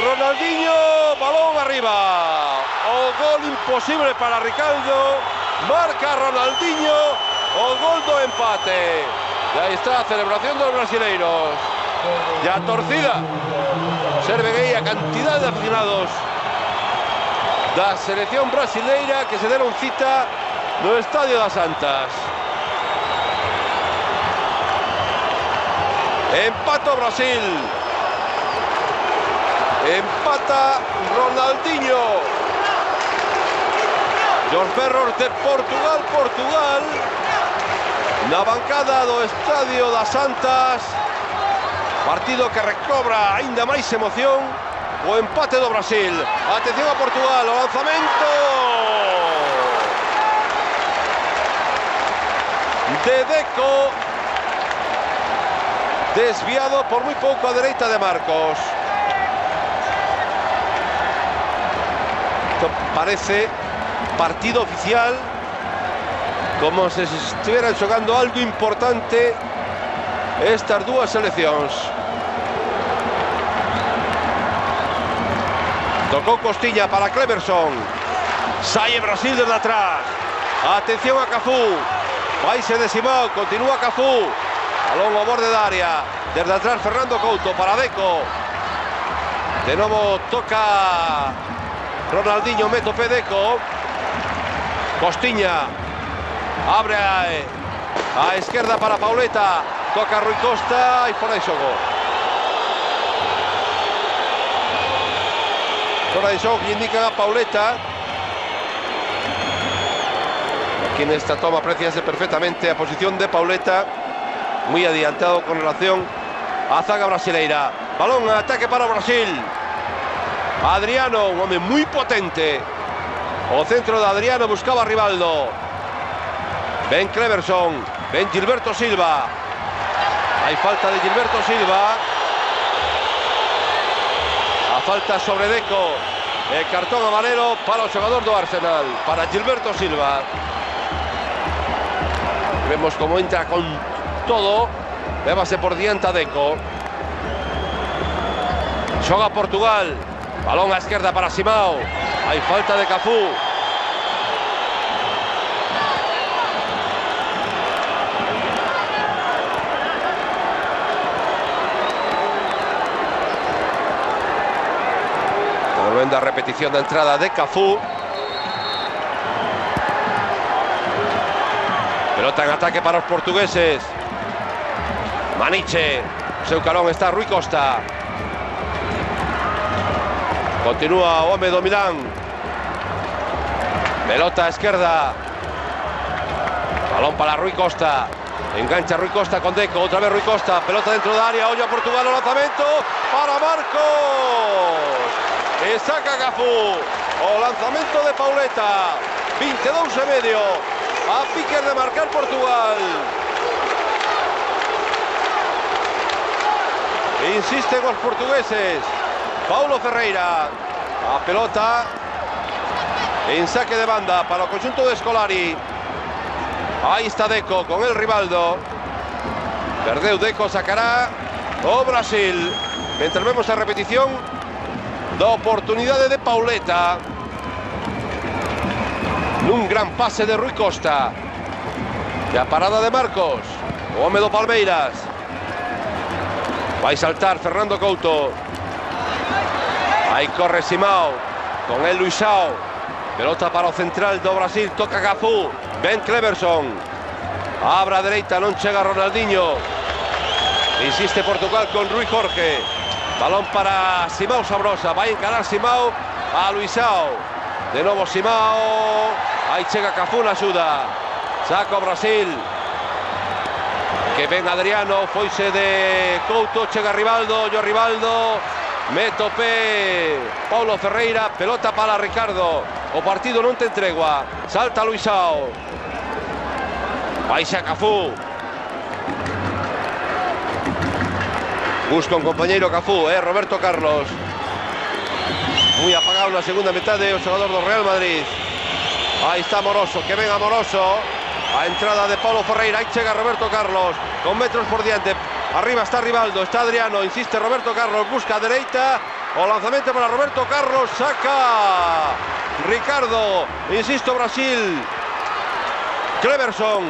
Ronaldinho. Balón arriba. O gol imposible para Ricardo. Marca Ronaldinho. O gol do empate. E aí está a celebración dos brasileiros. E a torcida. Serve aí a cantidad de aficionados da selección brasileira que se deron cita no Estadio das Antas. Empata Brasil. Empata Ronaldinho. Los perros de Portugal. Portugal na bancada do Estadio das Antas. Partido que recobra aínda máis emoción. O empate do Brasil. Atención a Portugal. O lanzamento de Deco. Desviado por muy pouco a dereita de Marcos. Esto parece partido oficial, como se estuvieran xogando algo importante estas dúas seleccións. Tocou Costiña para Cleverson. Sae Brasil desde atrás. Atención a Cafú. Vaise de Simao, continúa Cafú. Balón ao borde da área. Desde atrás Fernando Couto para Deco. De novo toca Ronaldinho, mete o pé Deco. Costiña. Abre a esquerda para Pauleta. Toca Rui Costa e fora de xogo. Fora de xogo que indican a Pauleta. Aquí nesta toma apreciase perfectamente a posición de Pauleta. Muy adiantado con relación a zaga brasileira. Balón, ataque para Brasil. Adriano, un home moi potente. O centro de Adriano buscaba a Rivaldo. Ben Cleverson, ben Gilberto Silva. Hai falta de Gilberto Silva. A falta sobre Deco. El cartón amarelo para o xogador do Arsenal, para Gilberto Silva. Vemos como entra con todo. Lévase por diante a Deco. Xoga Portugal. Balón a esquerda para Simao. Hai falta de Cafú. Tremenda repetición de entrada de Cafú. Pelota en ataque para los portugueses. Maniche. Seu calón está Rui Costa. Continúa Home do Milán. Pelota a izquierda. Balón para Rui Costa. Engancha Rui Costa con Deco. Otra vez Rui Costa. Pelota dentro de área. Olla Portugal. El lanzamiento para Marcos. E saca Cafú. O lanzamiento de Pauleta. 22,5. A piques de marcar Portugal. Insisten los portugueses. Paulo Ferreira. A pelota en saque de banda para el conjunto de Scolari. Ahí está Deco con el Rivaldo. Perdeu Deco, sacará o Brasil. Mientras vemos a repetición da oportunidade de Pauleta. Un gran pase de Rui Costa. Y a parada de Marcos. O home do Palmeiras. Va a saltar Fernando Couto. Ahí corre Simão. Con el Luisao. Pelota para o central do Brasil. Toca Cafú. Ben Cleverson. Abra a dereita. Non chega Ronaldinho. Insiste Portugal con Rui Jorge. Balón para Simão Sabrosa. Va a encarar Simão a Luisao. De novo Simão. Aí chega Cafú na axuda. Saca o Brasil. Que ven Adriano. Foise de Couto. Chega Rivaldo. Yo Rivaldo. Meto pé Paulo Ferreira. Pelota para Ricardo. O partido non ten tregua. Salta Luisao. Baixa Cafú. Busca un compañeiro Cafú, Roberto Carlos. Muy apagado na segunda metade o xogador do Real Madrid. Aí está Amoroso, que ven Amoroso. A entrada de Paulo Ferreira. Aí chega Roberto Carlos. Con metros por diante. Arriba está Rivaldo, está Adriano. Insiste Roberto Carlos, busca a dereita. O lanzamiento para Roberto Carlos. Saca Ricardo. Insisto, Brasil. Cleverson.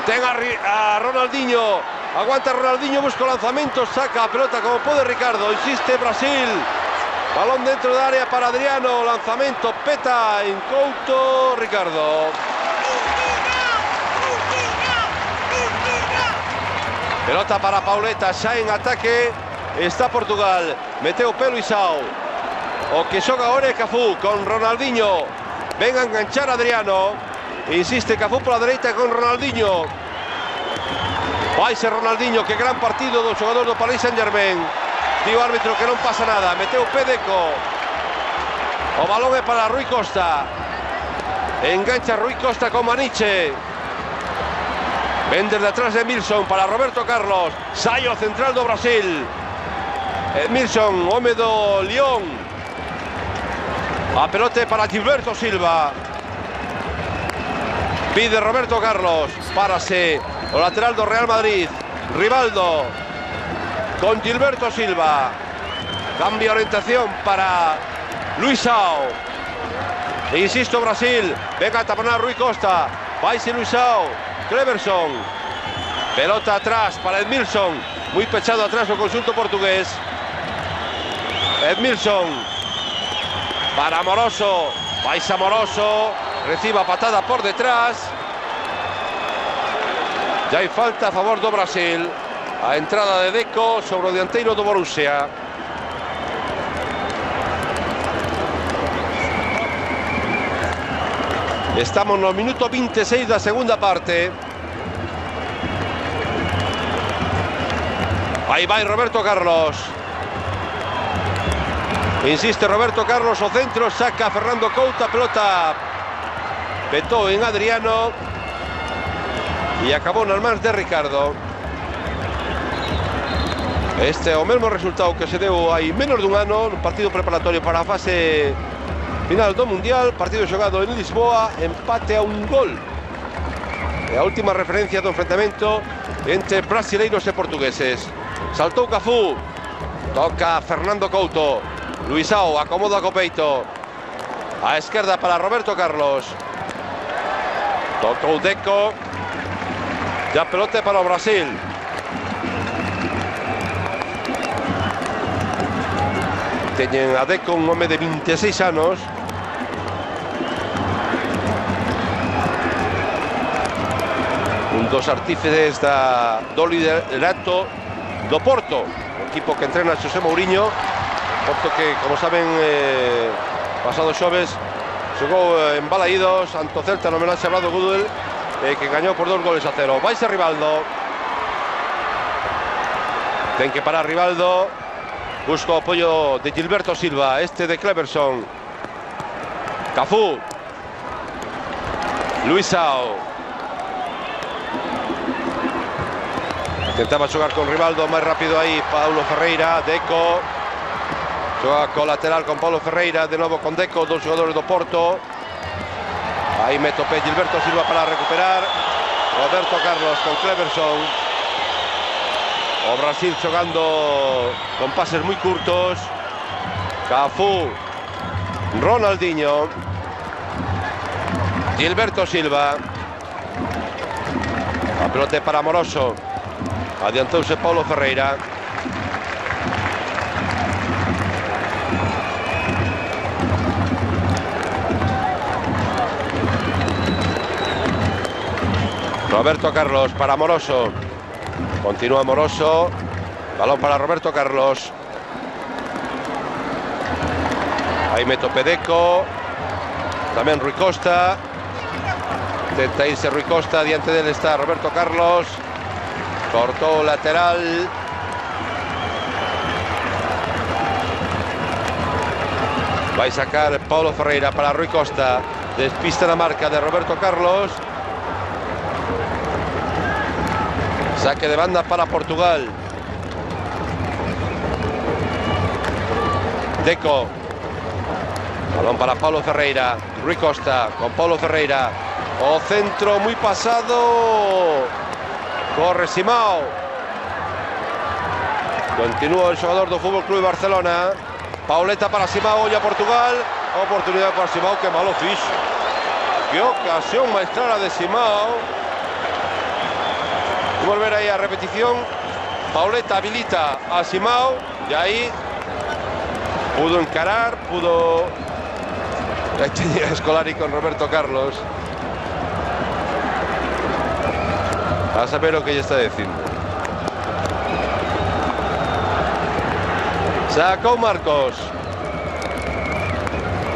Ten a Ronaldinho. Aguanta Ronaldinho, busca o lanzamiento. Saca a pelota como pode Ricardo. Insiste Brasil. Balón dentro de área para Adriano. Lanzamiento peta en Couto. Ricardo. Pelota para Pauleta. Xa en ataque está Portugal. Meteu pelo Luisao. O que xoga ahora é Cafú con Ronaldinho. Ven a enganchar Adriano. Insiste Cafú por la dereita con Ronaldinho. Vai ser Ronaldinho. Que gran partido do xogador do Paris Saint-Germain. Digo árbitro que non pasa nada. Meteu Pedeco. O balón é para Rui Costa. Engancha Rui Costa con Maniche. Ven desde atrás de Milson para Roberto Carlos. Saio central do Brasil. Milson, home do Lyon. A pelota para Gilberto Silva. Pide Roberto Carlos. Párase o lateral do Real Madrid. Rivaldo. Con Gilberto Silva. Cambia orientación para Luisao. Insisto, Brasil. Venga a taponar Rui Costa. Vaise Luisao. Cleverson. Pelota atrás para Edmilson. Muy pechado atrás o conjunto portugués. Edmilson. Para Amoroso. Vais Amoroso. Reciba patada por detrás. Ya hay falta a favor do Brasil. A entrada de Deco sobre o dianteiro do Borussia. Estamos no minuto 26 da segunda parte. Aí vai Roberto Carlos. Insiste Roberto Carlos, o centro, saca Fernando Couto, a pelota petou en Adriano e acabou nas mans de Ricardo. Este é o mesmo resultado que se deu hai menos dun ano no partido preparatorio para a fase final do Mundial, partido xogado en Lisboa, empate a un gol. E a última referencia do enfrentamento entre brasileiros e portugueses. Saltou Cafú, toca Fernando Couto, Luisao acomoda co peito, a esquerda para Roberto Carlos, tocou Deco, ya pelota para o Brasil. teñen a Deco, un home de 26 anos. Un dos artífices do liderato do Porto, o equipo que entrena Xosé Mourinho. Porto que, como saben, pasado xoves xogou en Balaídos ante o Celta no homenaxe a Brado Goodell, que gañou por 2-0. Vaise Rivaldo, ten que parar Rivaldo, busca o apoio de Gilberto Silva, este de Cleverson, Cafú, Luisao, intentaba xogar con Rivaldo, máis rápido aí Paulo Ferreira, Deco, xoga co lateral con Paulo Ferreira, de novo con Deco, dos xogadores do Porto. Aí me topé Gilberto Silva para recuperar, Roberto Carlos con Cleverson. O Brasil xogando con pases moi curtos. Cafú, Ronaldinho, Gilberto Silva. A pelota para Amoroso, adiantouse Paulo Ferreira. Roberto Carlos para Amoroso. Continúa Amoroso. Balón para Roberto Carlos. Aí meto Pedeco. Tamén Rui Costa. Intenta irse Rui Costa. Diante dele está Roberto Carlos. Cortó lateral. Vai sacar Paulo Ferreira para Rui Costa. Despista na marca de Roberto Carlos. Saque de banda para Portugal. Deco. Balón para Paulo Ferreira. Rui Costa con Paulo Ferreira. O centro muy pasado. Corre Simao. Continúa el xogador do Fútbol Club Barcelona. Pauleta para Simao y a Portugal. Oportunidad para Simao, que malo fixo. Qué ocasión máis clara de Simao. Volver ahí a repetición. Pauleta habilita a Simao y ahí pudo encarar, pudo. Ahí tenía Scolari con Roberto Carlos. A saber lo que ella está diciendo. Sacó Marcos.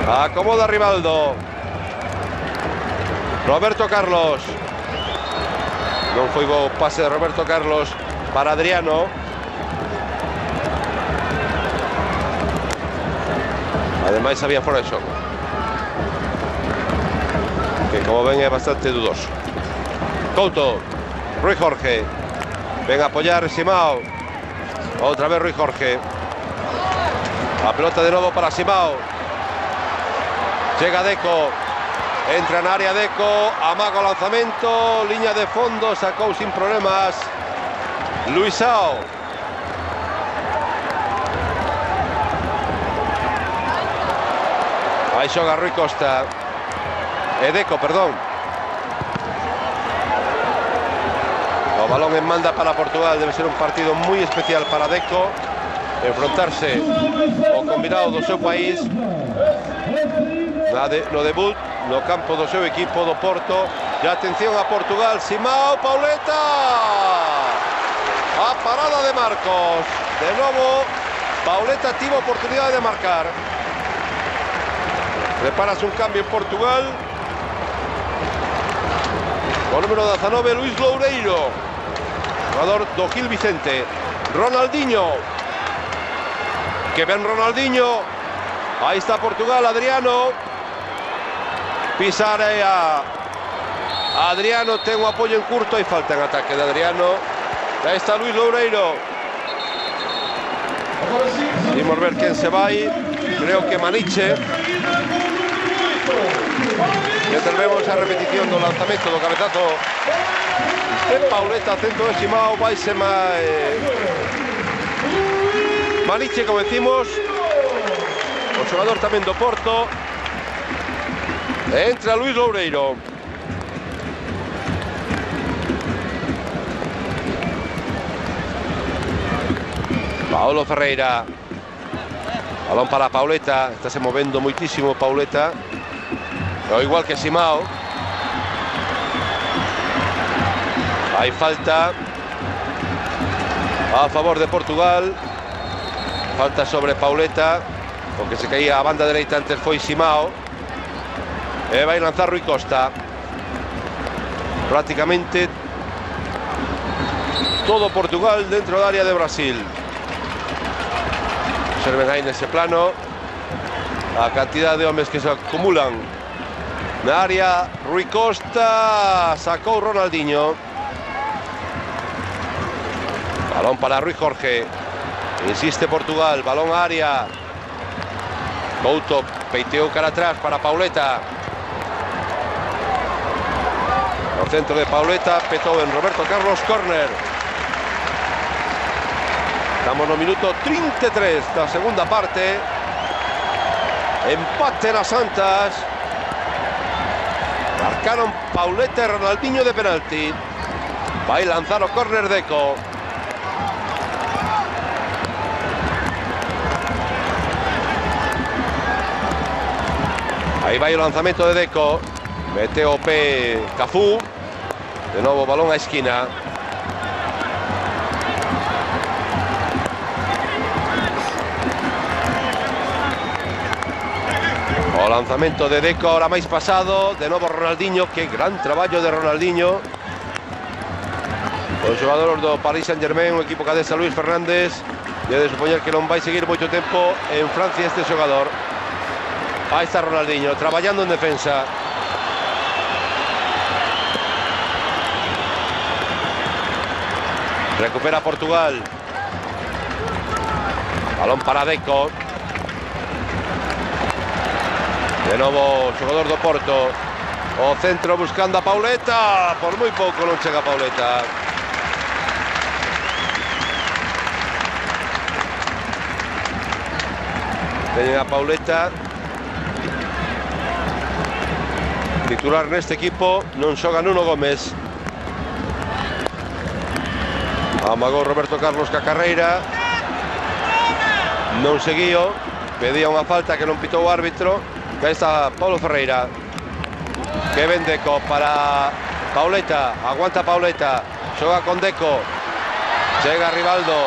Acomoda Rivaldo. Roberto Carlos. Non foi bo pase de Roberto Carlos para Adriano. Ademais había fora de xogo, que como ven é bastante dudoso. Couto, Rui Jorge. Ven a apoyar Simao. Outra vez Rui Jorge. A pelota de novo para Simao. Chega Deco. Entra en área Deco, amaga o lanzamento, liña de fondo, sacou sin problemas Luisao. Aí xoga Rui Costa. Deco, perdón. O balón en manda para Portugal, debe ser un partido moi especial para Deco. Enfrontarse ao combinado do seu país no debut no campo do seu equipo do Porto. E atención a Portugal. Simao, Pauleta. A parada de Marcos. De novo Pauleta tivo oportunidade de marcar. Preparase un cambio en Portugal. O número 19, Luis Loureiro, jugador do Gil Vicente. Ronaldinho. Que ven Ronaldinho. Ahí está Portugal, Adriano. Pisar a Adriano, ten un apoyo en curto y falta en ataque de Adriano. Ahí está Luis Loureiro. Vamos a ver quién se va ahí. Creo que Maniche. Mientras vemos a repetición do lanzamento do cabezazo de Pauleta, centro de Simao, vai ser Maniche, como decimos, o xogador tamén do Porto. Entra Luis Loureiro. Paulo Ferreira. Balón para Pauleta, está se movendo muitísimo Pauleta, o igual que Simao. Hay falta a favor de Portugal, falta sobre Pauleta, porque se caía a banda dereita, antes foi Simao. Vai lanzar Rui Costa. Prácticamente todo Portugal dentro del área de Brasil. Observen ahí en ese plano la cantidad de hombres que se acumulan en la área. Rui Costa sacó Ronaldinho. Balón para Rui Jorge. Insiste Portugal, balón a área. Couto peiteó cara atrás para Pauleta. Al centro de Pauleta, petó en Roberto Carlos, córner. Estamos en el minuto 33 de la segunda parte. Empate en las Antas. Marcaron Pauleta y Ronaldinho de penalti. Va a lanzar o córner Deco. Ahí va el lanzamiento de Deco. Mete OP Cafú. De nuevo balón a esquina. O lanzamiento de Deco, ahora máis pasado. De nuevo Ronaldinho. Qué gran trabajo de Ronaldinho. O xogador do Paris Saint-Germain, un equipo que adesa Luis Fernández. Debe de supoñer que non vai seguir moito tempo en Francia este xogador. Ahí está Ronaldinho, trabajando en defensa. Recupera Portugal. Balón para Deco. De nuevo, jugador do Porto. O centro buscando a Pauleta. Por muy poco no llega Pauleta. Tiene a Pauleta. Titular neste equipo non xoga Nuno Gómez. Amagou Roberto Carlos ca carreira. Non seguiu. Pedía unha falta que non pitou o árbitro. Que aí está Paulo Ferreira. Que ven Deco para Pauleta. Aguanta Pauleta. Xoga con Deco. Chega Rivaldo.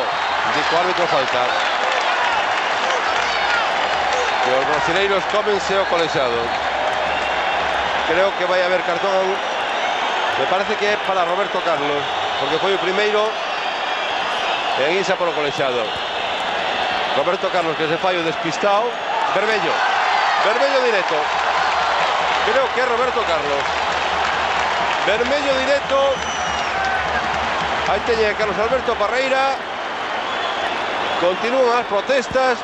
Dico árbitro falta. E os brasileiros cómense o colexiado. Creo que vai haber cartón. Me parece que é para Roberto Carlos, porque foi o primeiro en irse por o colexiado. Roberto Carlos que se fai o despistado. Vermello. Vermello directo. Creo que é Roberto Carlos. Vermello directo. Aí teñe Carlos Alberto Parreira. Continúan as protestas.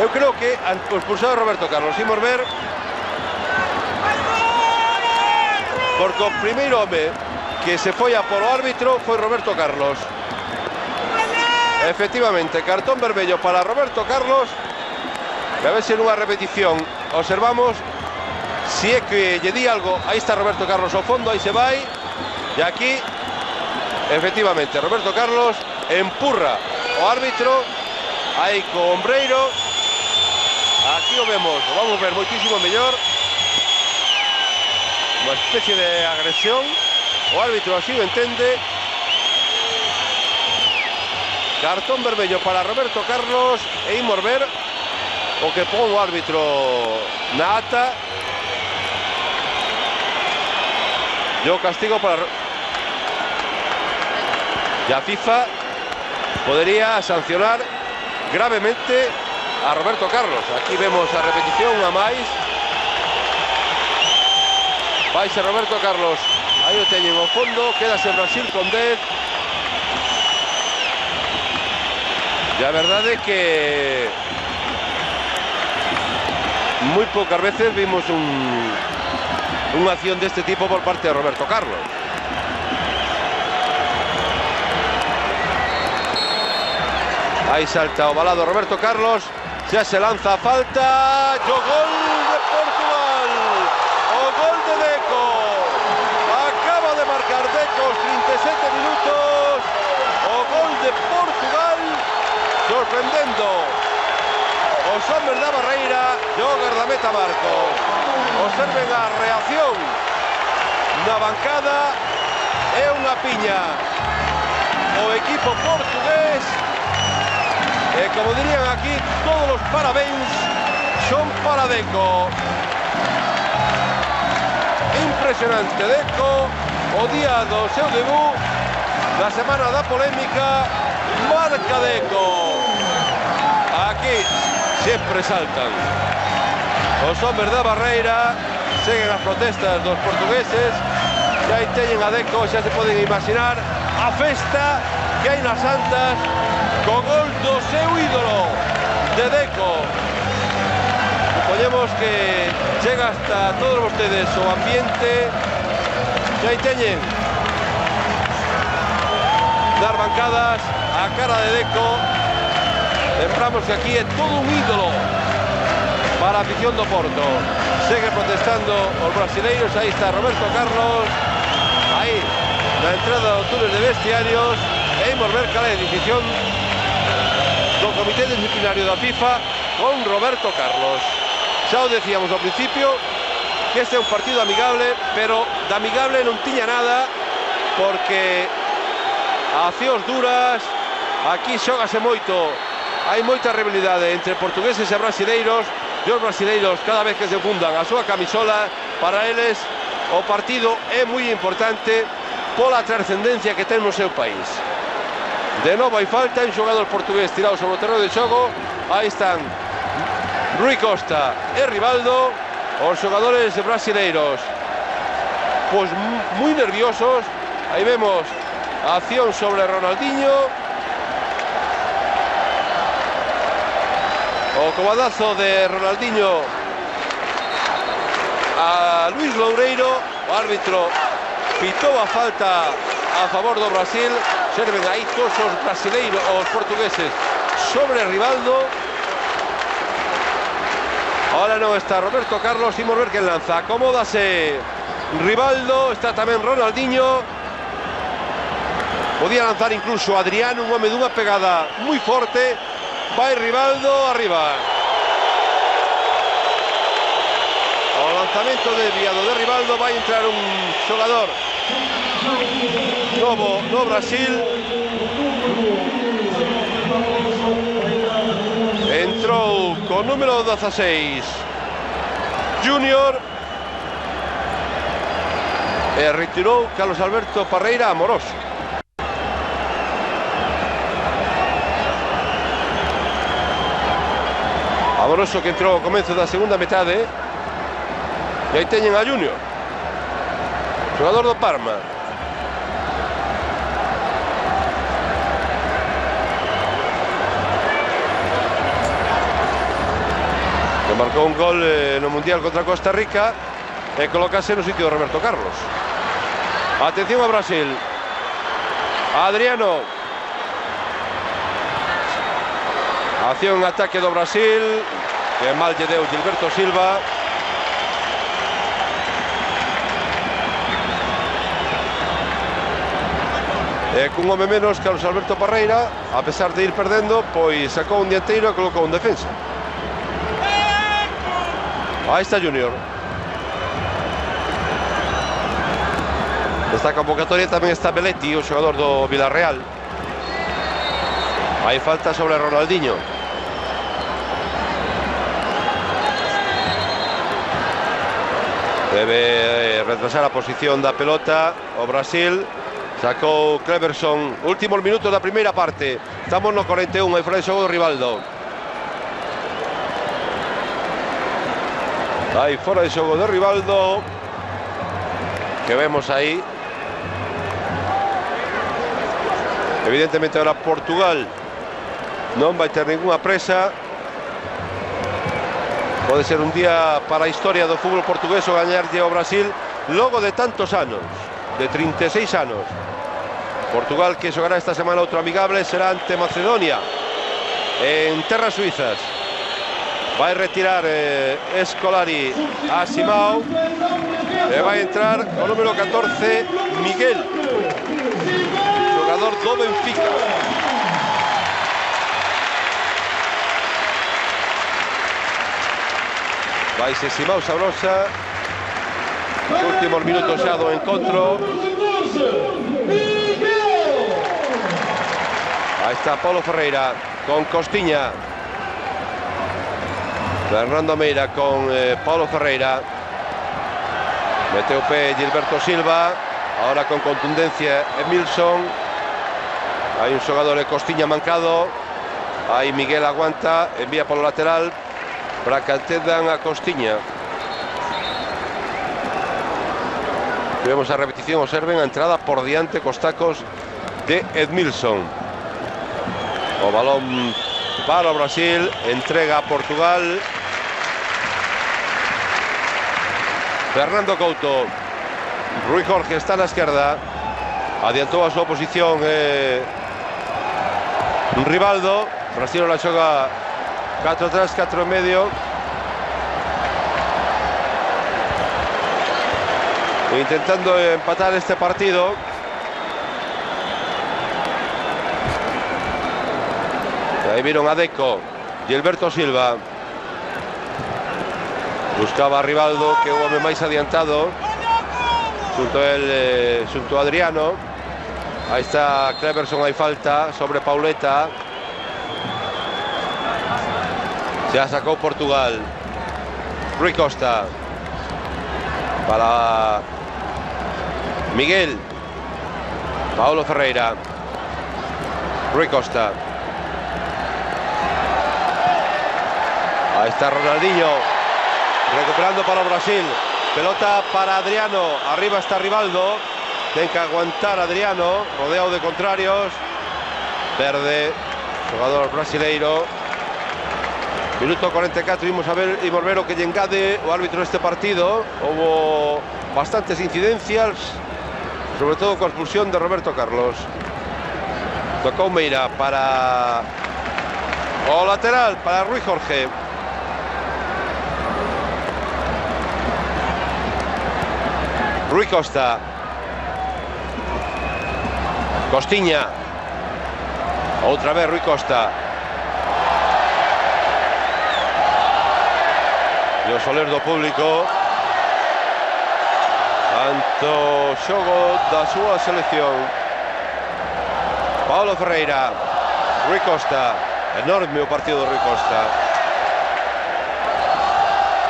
Eu creo que han expulsado a Roberto Carlos. Imos ver. Porque o primeiro home que se foi a polo árbitro foi Roberto Carlos. Efectivamente, cartón vermello para Roberto Carlos. A ver se nunha repetición observamos si é que lle di algo. Aí está Roberto Carlos ao fondo, aí se vai. E aquí, efectivamente, Roberto Carlos empurra o árbitro. Aí co ombreiro. Aquí o vemos, o vamos ver moitísimo mellor. Una especie de agresión. O árbitro así lo entiende. Cartón vermello para Roberto Carlos. E imos ver o que pon o árbitro na ata. Yo castigo para... Y a FIFA podría sancionar gravemente a Roberto Carlos. Aquí vemos a repetición a máis. Vai ser Roberto Carlos. Aí o teñen ao fondo. Quédase Brasil con 10. E a verdade é que moi poucas veces vimos unha acción deste tipo por parte de Roberto Carlos. Aí salta o balado Roberto Carlos. Xa se lanza a falta. E o gol de Portugal. O gol de Deco. Acaba de marcar Deco os 37 minutos. O gol de Portugal. Sorprendendo os Os hombres da barreira, xogan da meta Marcos. Observen a reacción na bancada, é unha piña o equipo portugués, e como dirían aquí, todos os parabéns son para Deco. Impresionante Deco, o día do seu debut, da semana da polémica, marca Deco. Aquí sempre saltan os hombres da barreira, seguen as protestas dos portugueses, xa aí teñen a Deco, xa se poden imaginar a festa que hai nas Antas co gol do seu ídolo de Deco. Supoñemos que chega hasta todos vostedes o ambiente, xa aí teñen nas bancadas a cara de Deco. Lembramos que aquí é todo un ídolo para a afición do Porto. Segue protestando os brasileiros. Aí está Roberto Carlos, aí na entrada do túnel de vestiarios, e imos ver cal é a decisión do Comité Disciplinario da FIFA con Roberto Carlos. Xa o decíamos ao principio que este é un partido amigable, pero de amigable non tiña nada, porque a accións duras, aquí xógase moito, hai moita rivalidade entre portugueses e brasileiros, e os brasileiros cada vez que se fundan a súa camisola, para eles o partido é moi importante pola trascendencia que ten no seu país. De novo hai falta, un xogador portugués tirado sobre o terreno de xogo, aí están Rui Costa e Rivaldo, os xogadores brasileiros pois moi nerviosos. Aí vemos a acción sobre Ronaldinho, o comadazo de Ronaldinho a Luis Loureiro. O árbitro pitou a falta a favor do Brasil. Serven aí todos os brasileiros, os portugueses, sobre Rivaldo. Ahora non está Roberto Carlos, imos ver quen lanza. Acomódase Rivaldo, está tamén Ronaldinho. Podía lanzar incluso Adriano, un home dunha pegada moi forte. Vai Rivaldo arriba. O lanzamento desviado de Rivaldo, vai entrar un xogador novo no Brasil. Entrou con número 16 Junior e retirou Carlos Alberto Parreira Amoroso. Amoroso que entrou ao comezo da segunda metade. E aí teñen a Junior, xogador do Parma. Que marcou un gol no Mundial contra Costa Rica e colócase no sitio de Roberto Carlos. Atención a Brasil. Adriano. Acción ataque do Brasil, que mal lle deu Gilberto Silva. E cun home menos, Carlos Alberto Parreira, a pesar de ir perdendo, pois sacou un dianteiro e colocou un defensa. Aí está Junior. Nesta convocatoria tamén está Belletti, o xogador do Villarreal. Hai falta sobre Ronaldinho. Debe retrasar a posición da pelota o Brasil. Sacou Cleverson. Últimos minutos da primeira parte. Estamos no 41, aí fora de xogo do Rivaldo. Aí fora de xogo do Rivaldo, que vemos aí. Evidentemente ahora Portugal non vai ter ninguna presa. Pode ser un día para a historia do fútbol portugués o gañarlle ao Brasil logo de tantos anos, de 36 anos. Portugal, que xogará esta semana outro amigable, será ante Macedonia en terras suizas. Vai retirar Scolari a Simao e vai entrar o número 14 Miguel, xogador do Benfica. máis sabrosa. Os últimos minutos xa do encontro. Aí está Paulo Ferreira con Costiña. Fernando Meira con Paulo Ferreira. Mete o pé Gilberto Silva. Ahora con contundencia Edmilson. Hai un xogador de Costiña mancado. Aí Miguel aguanta, envía polo lateral para que atendan a Costiña. Vemos a repetición, observen a entrada por diante cos tacos de Edmilson. O balón para o Brasil, entrega a Portugal. Fernando Couto. Rui Jorge está na esquerda. Adiantou a súa posición Rivaldo. Brasil la xoga 4 atrás, 4 en medio. Intentando empatar este partido. Aí viron a Deco. Gilberto Silva. Buscaba a Rivaldo, que é o home máis adiantado. Xunto a Adriano. Aí está Cleverson, hai falta sobre Pauleta. Ya sacou Portugal. Rui Costa. Para Miguel. Paulo Ferreira. Rui Costa. Ahí está Ronaldinho. Recuperando para Brasil. Pelota para Adriano. Arriba está Rivaldo. Ten que aguantar Adriano. Rodeado de contrarios. Verde. Jugador brasileiro. Minuto 44. Vimos a ver y volver o que lle engade o árbitro este partido. Hubo bastantes incidencias, sobre todo con expulsión de Roberto Carlos. Tocou Meira para o lateral, para Rui Jorge. Rui Costa. Costiña. Outra vez Rui Costa. E o soler do público tanto xogo da súa selección. Paulo Ferreira. Rui Costa. Enorme o partido de Rui Costa.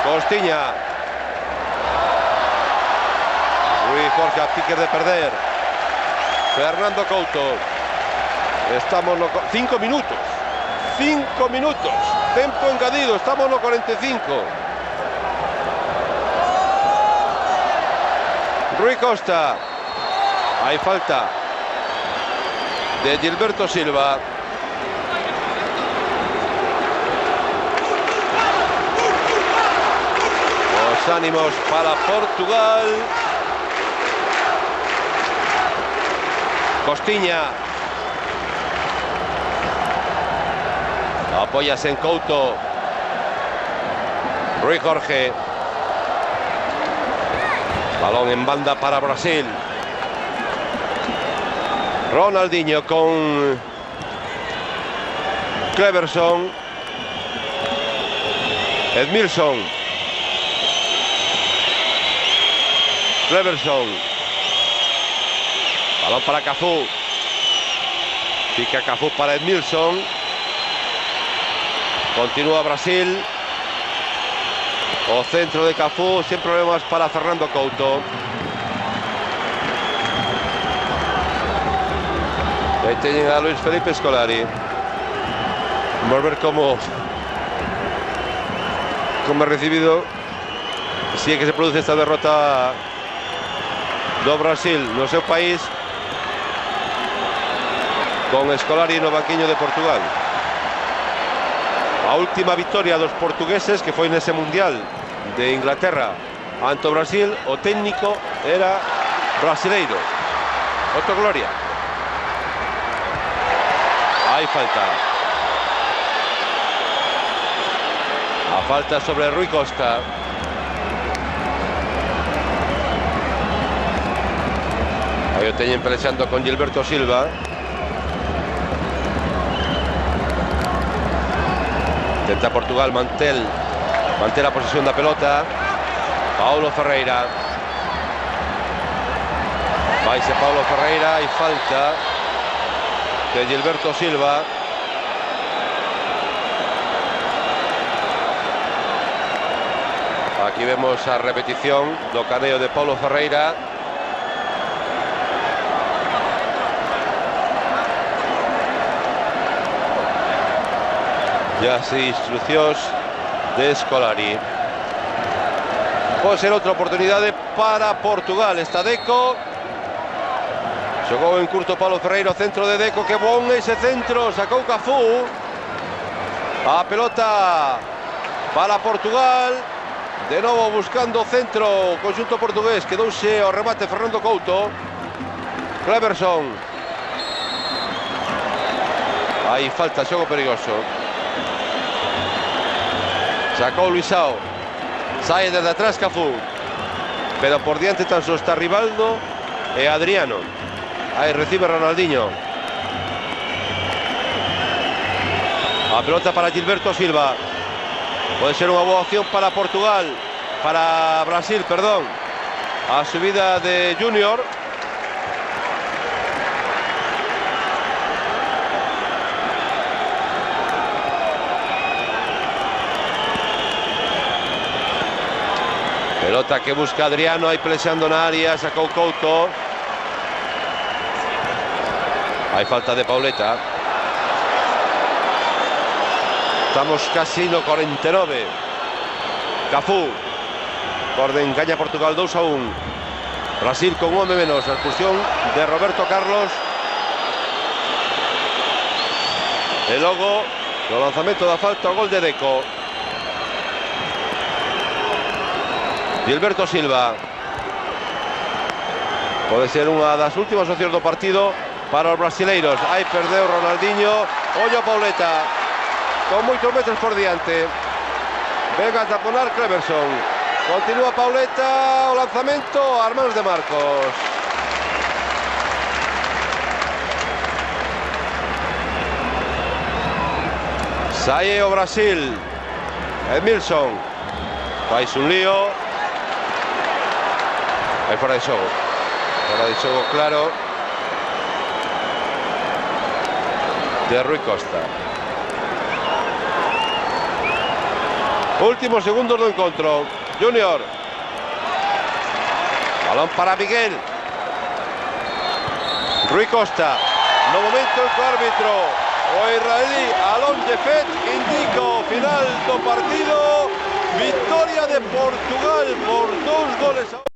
Costiña. Rui Jorge a pique de perder. Fernando Couto. Estamos no 5 minutos. 5 minutos. Tempo engadido. Estamos no 45. Rui Costa. Hay falta de Gilberto Silva. Los ánimos para Portugal. Costiña. Apóyase en Couto. Rui Jorge. Balón en banda para Brasil. Ronaldinho con Cleverson. Edmilson. Cleverson. Balón para Cafú. Pica Cafú para Edmilson. Continúa Brasil. O centro de Cafú, sin problemas para Fernando Couto. Ahí tienen a Luis Felipe Scolari. Vamos a ver cómo ha recibido, si es que se produce esta derrota do Brasil no seu país, con Scolari no banquiño de Portugal. A última victoria dos portugueses, que foi nese Mundial de Inglaterra ante o Brasil, o técnico era brasileiro, Otto Gloria. Hai falta. A falta sobre Rui Costa. Aí o teñen pelexando con Gilberto Silva. Intenta Portugal, Mantel. Mantén la posesión da pelota Paulo Ferreira. Vaise Paulo Ferreira e falta de Gilberto Silva. Aquí vemos a repetición do caneo de Paulo Ferreira. Ya se instruccións de Scolari. Pode ser outra oportunidade para Portugal. Está Deco. Xogou en curto Paulo Ferreira, o centro de Deco. Que bon ese centro, sacou Cafú. A pelota para Portugal. De novo buscando centro o conxunto portugués. Quedouse ao remate Fernando Couto. Cleverson. Aí falta, xogo perigoso. Sacou Luisao. Sae desde atrás Cafú. Pero por diante tan só está Rivaldo e Adriano. Aí recibe Ronaldinho. A pelota para Gilberto Silva. Pode ser unha boa opción para Portugal. Para Brasil, perdón. A subida de Junior. Pelota que busca Adriano, aí peleando na área, sacou Couto. Hai falta de Pauleta. Estamos casi no 49. Cafú. Orden gaña Portugal 2-1. Brasil con un home menos. A expulsión de Roberto Carlos. E logo o lanzamento da falta, o gol de Deco. Gilberto Silva. Pode ser unha das últimas opcións do partido para os brasileiros. Aí perdeu Ronaldinho. Ollo a Pauleta con moitos metros por diante. Venga a taponar Cleverson. Continúa Pauleta. O lanzamento ás mans de Marcos. Sae o Brasil. Edmilson. Fais un lío. Aí fora de xogo. Fora de xogo claro de Rui Costa. Últimos segundos do encontro. Junior. Balón para Miguel. Rui Costa. No momento en que o árbitro, o israelí Alon Jefet, indica o final do partido. Victoria de Portugal por 2 goles a